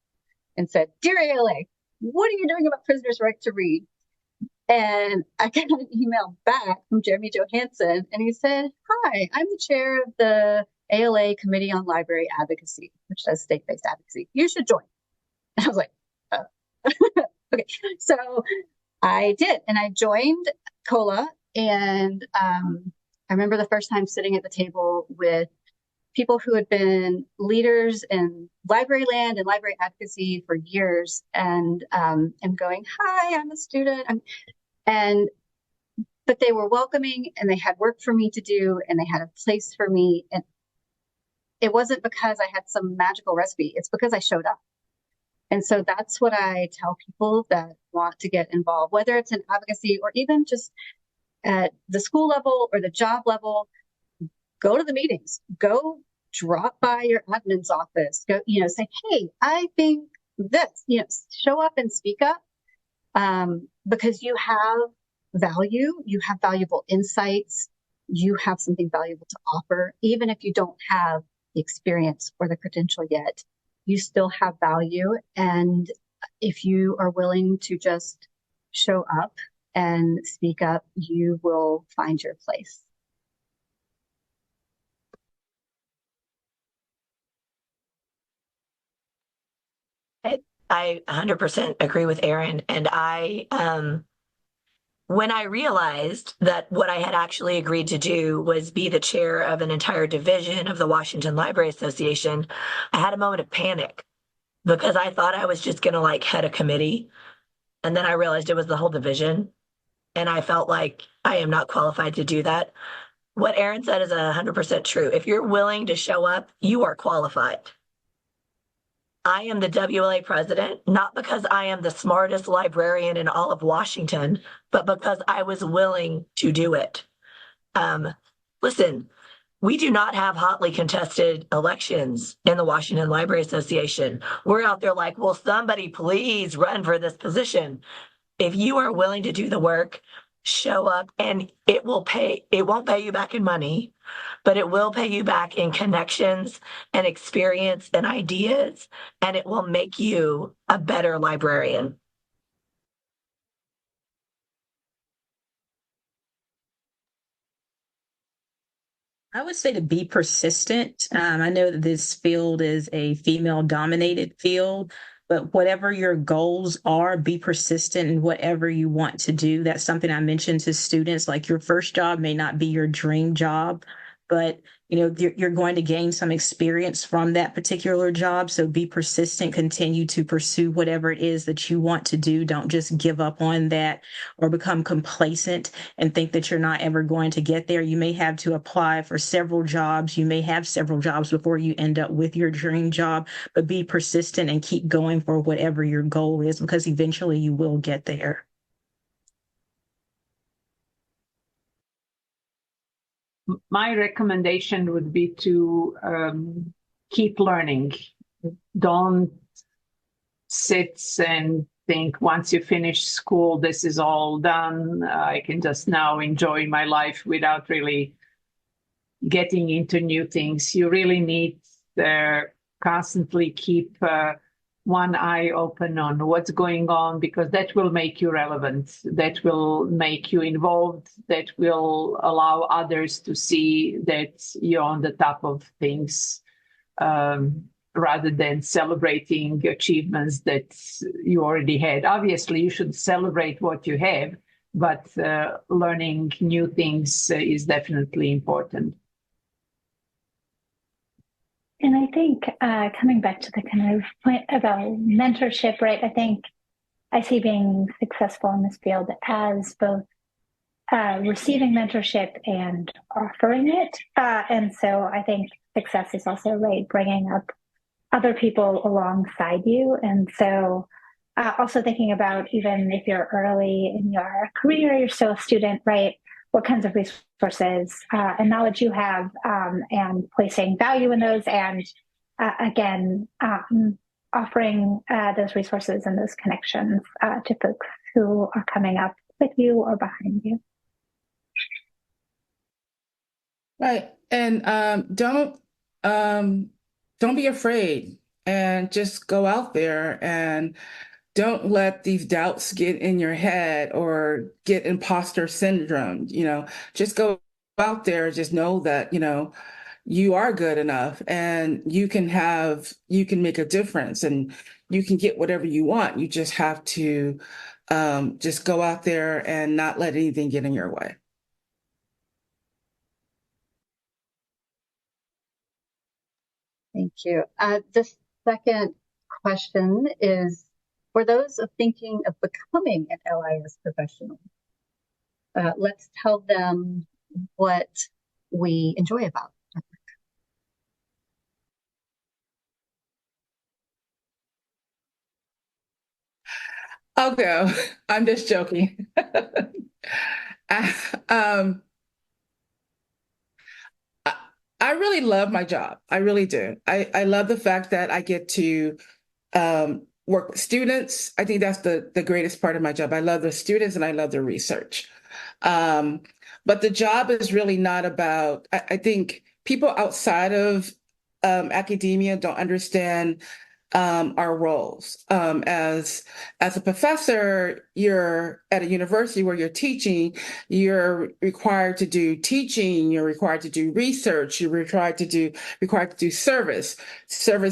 and said, "Dear ALA, what are you doing about prisoners' right to read?" And I got an email back from Jeremy Johansson, and he said, "Hi, I'm the chair of the ALA Committee on Library Advocacy, which does state-based advocacy. You should join." And I was like, oh. Okay. So I did, and I joined COLA, and I remember the first time sitting at the table with people who had been leaders in library land and library advocacy for years, and going, "Hi, I'm a student," but they were welcoming, and they had work for me to do, and they had a place for me. And it wasn't because I had some magical recipe; it's because I showed up. And so that's what I tell people that want to get involved, whether it's in advocacy or even just at the school level or the job level. go to the meetings, go drop by your admin's office, go, say, hey, I think this, show up and speak up, because you have value, you have valuable insights, you have something valuable to offer. Even if you don't have the experience or the credential yet, you still have value. And if you are willing to just show up and speak up, you will find your place. I 100% agree with Erin. And when I realized that what I had actually agreed to do was be the chair of an entire division of the Washington Library Association, I had a moment of panic because I thought I was just going to like head a committee. And then I realized it was the whole division. And I felt like I am not qualified to do that. What Erin said is 100% true. If you're willing to show up, you are qualified. I am the WLA president, not because I am the smartest librarian in all of Washington, but because I was willing to do it. Listen, we do not have hotly contested elections in the Washington Library Association. We're out there like, will somebody please run for this position? If you are willing to do the work, show up, and it won't pay you back in money, but it will pay you back in connections and experience and ideas, and it will make you a better librarian. I would say to be persistent. I know that this field is a female-dominated field, but whatever your goals are, be persistent in whatever you want to do. That's something I mentioned to students, like your first job may not be your dream job, but you're going to gain some experience from that particular job. So be persistent, continue to pursue whatever it is that you want to do. Don't just give up on that or become complacent and think that you're not ever going to get there. You may have to apply for several jobs. You may have several jobs before you end up with your dream job, but be persistent and keep going for whatever your goal is, because eventually you will get there. My recommendation would be to keep learning. Don't sit and think once you finish school, this is all done. I can just now enjoy my life without really getting into new things. You really need to constantly keep one eye open on what's going on, because that will make you relevant, that will make you involved, that will allow others to see that you're on the top of things, rather than celebrating achievements that you already had. Obviously, you should celebrate what you have, but learning new things is definitely important. And I think coming back to the kind of point about mentorship, right? I think I see being successful in this field as both receiving mentorship and offering it. And so I think success is also, right, bringing up other people alongside you. And so also thinking about, even if you're early in your career, you're still a student, right? What kinds of resources and knowledge you have, and placing value in those, and again, offering those resources and those connections to folks who are coming up with you or behind you. Right. And don't be afraid, and just go out there, and don't let these doubts get in your head or get imposter syndrome. Just go out there, just know that, you are good enough, and you can make a difference, and you can get whatever you want. You just have to just go out there and not let anything get in your way. Thank you. The second question is, for those of thinking of becoming an LIS professional, let's tell them what we enjoy about our work. I'll go. I'm just joking. I really love my job. I really do. I love the fact that I get to work with students. I think that's the greatest part of my job. I love the students and I love the research. But the job is really not about, I think people outside of academia don't understand our roles. As a professor, you're at a university where you're teaching, you're required to do teaching, you're required to do research, you're required to do service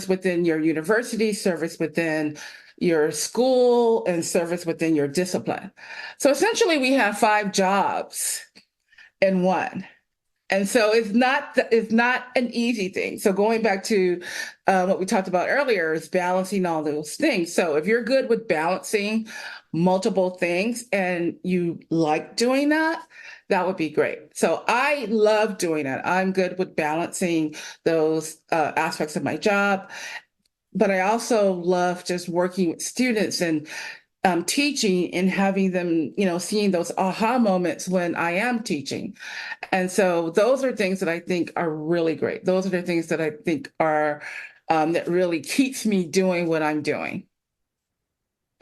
within your university, service within your school, and service within your discipline. So essentially, we have 5 jobs in one. And so it's not an easy thing. So going back to what we talked about earlier is balancing all those things. So if you're good with balancing multiple things and you like doing that, that would be great. So I love doing it. I'm good with balancing those aspects of my job. But I also love just working with students and teaching and having them, seeing those aha moments when I am teaching. And so those are things that I think are really great. Those are the things that I think are that really keeps me doing what I'm doing.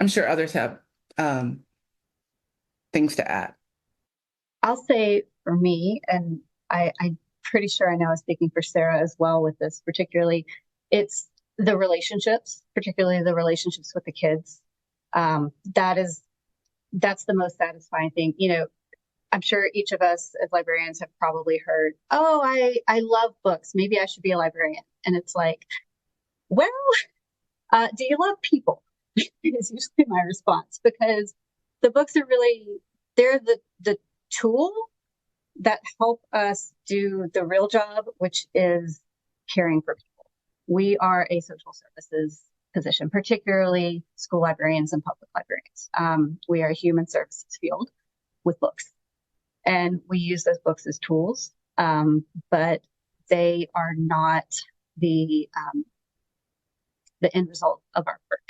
I'm sure others have things to add. I'll say for me, and I'm pretty sure I know I'm speaking for Sarah as well with this, particularly, it's the relationships, particularly the relationships with the kids. That's the most satisfying thing. I'm sure each of us as librarians have probably heard, oh, I love books. Maybe I should be a librarian. And it's like, well, do you love people? Is usually my response, because the books are they're the tool that help us do the real job, which is caring for people. We are a social services position, particularly school librarians and public librarians. We are a human services field with books, and we use those books as tools, but they are not the end result of our work.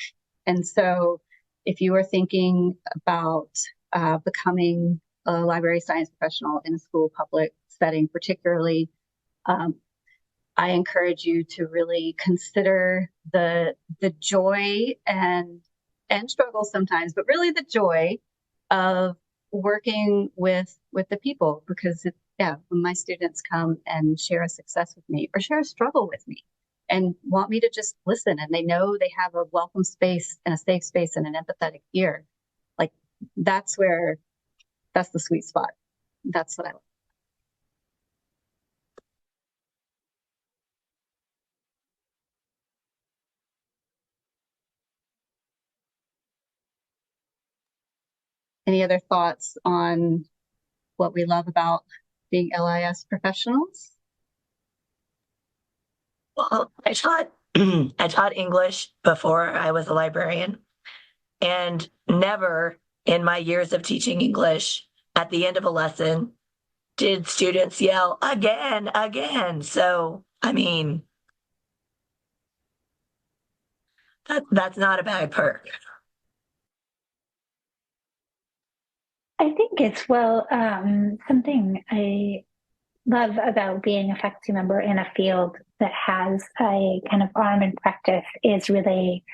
And so if you are thinking about becoming a library science professional in a school public setting, particularly, I encourage you to really consider the joy and struggle sometimes, but really the joy of working with the people, because when my students come and share a success with me or share a struggle with me and want me to just listen, and they know they have a welcome space and a safe space and an empathetic ear, like that's the sweet spot. That's what I like. Any other thoughts on what we love about being LIS professionals? Well, I taught English before I was a librarian, and never in my years of teaching English at the end of a lesson did students yell again. So, I mean, that's not a bad perk. I think it's something I love about being a faculty member in a field that has a kind of arm in practice is really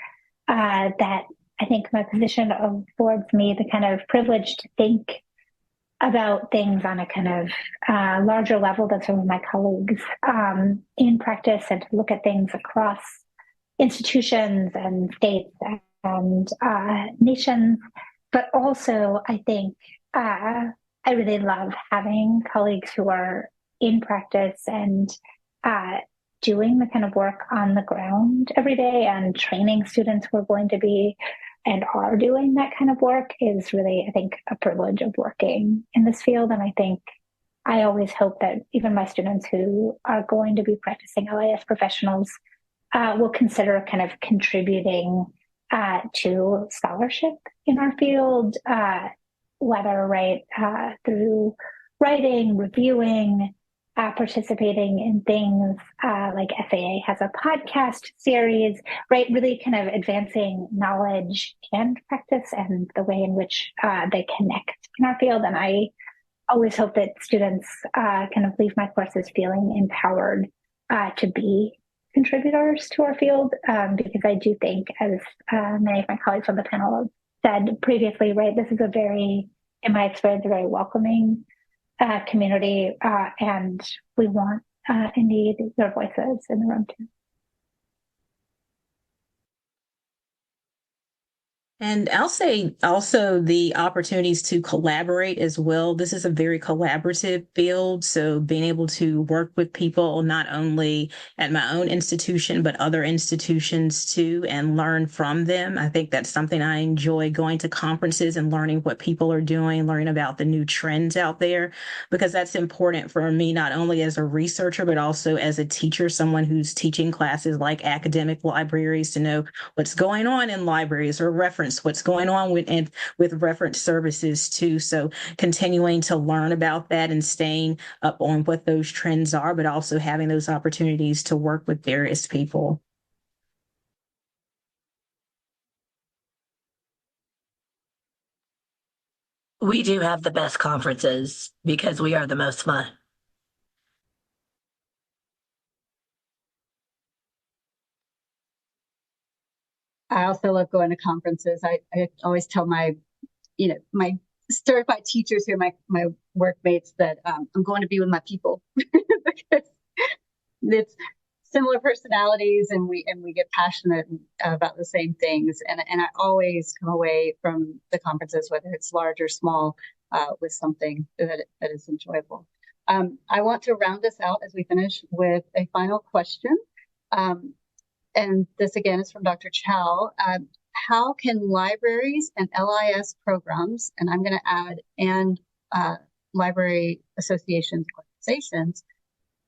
that I think my position affords me the kind of privilege to think about things on a kind of larger level than some of my colleagues in practice, and to look at things across institutions and states and nations. But also, I think I really love having colleagues who are in practice and doing the kind of work on the ground every day, and training students who are going to be and are doing that kind of work is really, I think, a privilege of working in this field. And I think I always hope that even my students who are going to be practicing LIS professionals will consider kind of contributing to scholarship in our field, whether through writing, reviewing, participating in things like FAA has a podcast series, right? Really kind of advancing knowledge and practice and the way in which they connect in our field. And I always hope that students kind of leave my courses feeling empowered to be contributors to our field, because I do think, as many of my colleagues on the panel have said previously, right, this is a very, in my experience, a very welcoming community, and we want indeed their voices in the room too. And I'll say also the opportunities to collaborate as well. This is a very collaborative field. So being able to work with people, not only at my own institution, but other institutions too, and learn from them. I think that's something I enjoy, going to conferences and learning what people are doing, learning about the new trends out there, because that's important for me, not only as a researcher, but also as a teacher, someone who's teaching classes like academic libraries, to know what's going on in libraries, or reference what's going on with reference services too. So continuing to learn about that and staying up on what those trends are, but also having those opportunities to work with various people. We do have the best conferences because we are the most fun. I also love going to conferences. I always tell my certified teachers here, my workmates, that I'm going to be with my people because it's similar personalities, and we get passionate about the same things. And I always come away from the conferences, whether it's large or small, with something that is enjoyable. I want to round this out as we finish with a final question. And this again is from Dr. Chow. How can libraries and LIS programs, and I'm going to add, and library associations, organizations,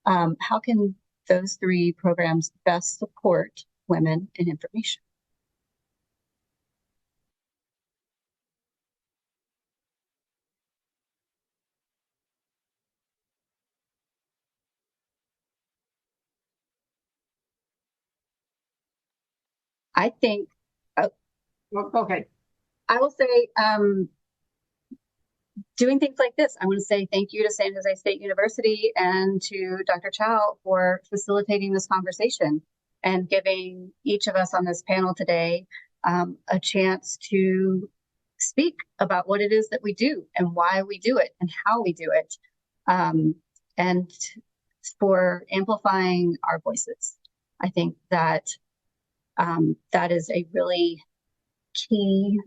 how can those three programs best support women in information? I think, Okay. I will say, doing things like this. I want to say thank you to San Jose State University and to Dr. Chow for facilitating this conversation and giving each of us on this panel today a chance to speak about what it is that we do and why we do it and how we do it, and for amplifying our voices. I think that that is a really key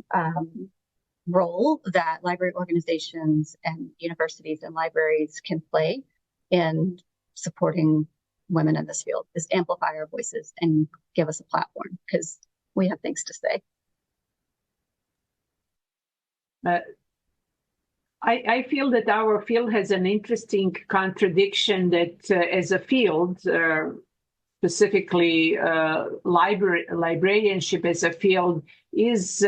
role that library organizations and universities and libraries can play in supporting women in this field, is amplify our voices and give us a platform, because we have things to say. I feel that our field has an interesting contradiction that as a field, specifically librarianship as a field, is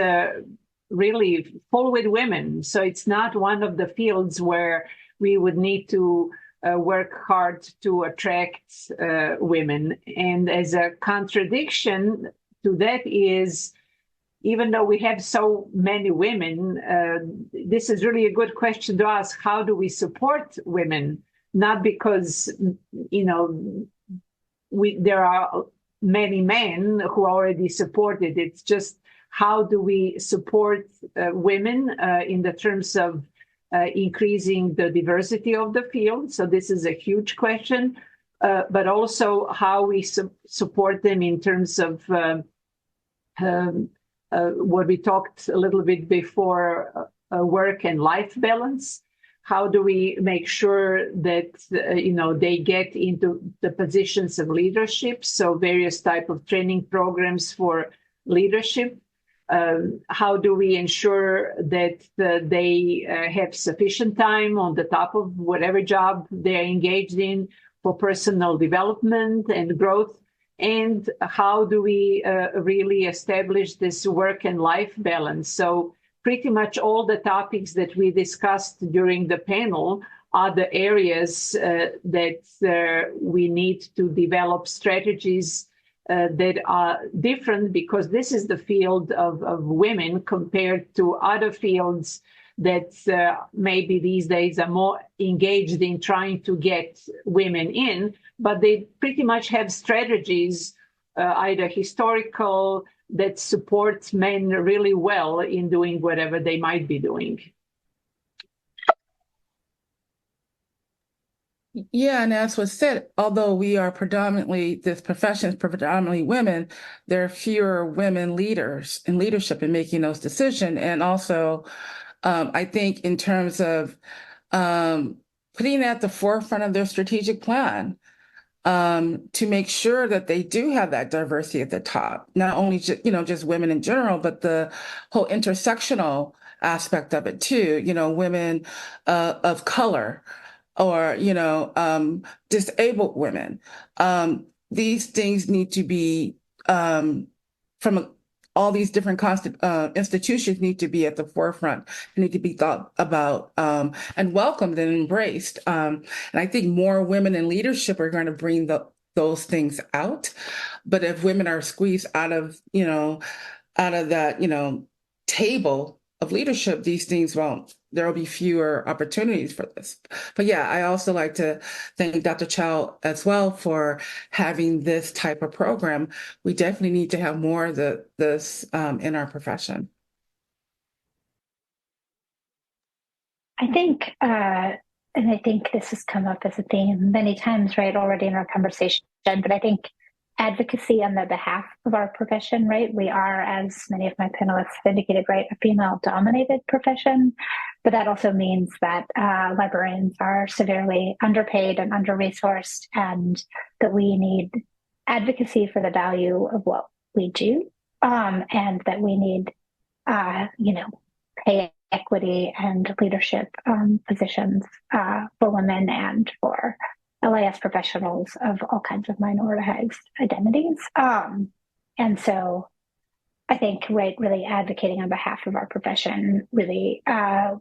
really full with women. So it's not one of the fields where we would need to work hard to attract women. And as a contradiction to that is, even though we have so many women, this is really a good question to ask. How do we support women? Not because, there are many men who already support it. It's just, how do we support women in the terms of increasing the diversity of the field? So this is a huge question, but also how we support them in terms of what we talked a little bit before, work and life balance. How do we make sure that they get into the positions of leadership? So various type of training programs for leadership. How do we ensure that they have sufficient time on the top of whatever job they're engaged in for personal development and growth? And how do we really establish this work and life balance? So pretty much all the topics that we discussed during the panel are the areas that we need to develop strategies that are different, because this is the field of women compared to other fields that maybe these days are more engaged in trying to get women in, but they pretty much have strategies, either historical, that supports men really well in doing whatever they might be doing. Yeah, and as was said, although we are predominantly, this profession is predominantly women, there are fewer women leaders in leadership in making those decisions. And also, I think in terms of putting at the forefront of their strategic plan, to make sure that they do have that diversity at the top, not only just women in general, but the whole intersectional aspect of it too. Women of color, or disabled women. These things need to be from all these different institutions need to be at the forefront, need to be thought about and welcomed and embraced. And I think more women in leadership are going to bring those things out. But if women are squeezed out of that table of leadership, these things won't. There will be fewer opportunities for this. But yeah, I also like to thank Dr. Chow as well for having this type of program. We definitely need to have more of this in our profession. I think, and I think this has come up as a theme many times, right, already in our conversation, but I think advocacy on the behalf of our profession, right? We are, as many of my panelists have indicated, right, a female-dominated profession, but that also means that librarians are severely underpaid and under-resourced, and that we need advocacy for the value of what we do, and that we need, pay equity and leadership positions for women and for LIS professionals of all kinds of minoritized identities. And so I think, right, really advocating on behalf of our profession really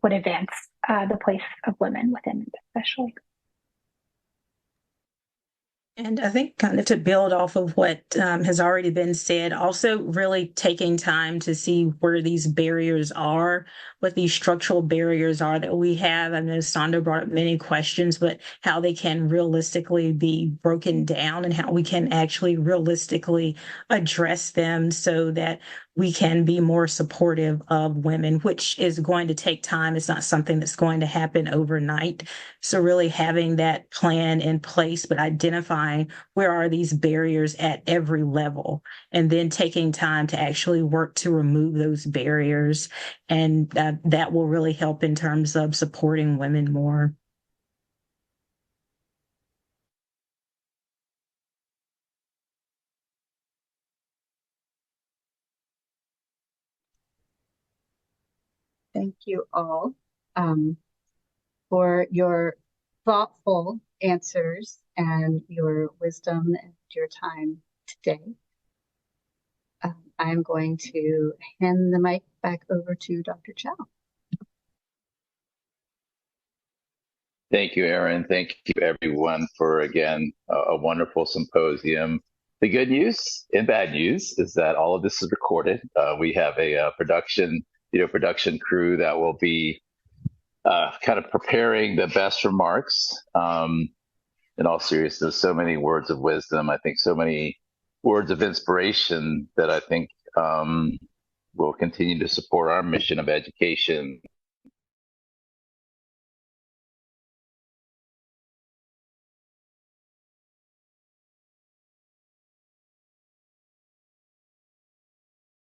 would advance the place of women within it, especially. And I think kind of to build off of what has already been said, also really taking time to see where these barriers are, what these structural barriers are that we have. I know Sandra brought up many questions, but how they can realistically be broken down and how we can actually realistically address them so that we can be more supportive of women, which is going to take time. It's not something that's going to happen overnight. So really having that plan in place, but identifying where are these barriers at every level, and then taking time to actually work to remove those barriers. And that will really help in terms of supporting women more. Thank you all for your thoughtful answers and your wisdom and your time today. I'm going to hand the mic back over to Dr. Chow. Thank you, Erin. Thank you, everyone, for, again, a wonderful symposium. The good news and bad news is that all of this is recorded. We have a production crew that will be kind of preparing the best remarks. In all seriousness, so many words of wisdom. I think so many words of inspiration that I think will continue to support our mission of education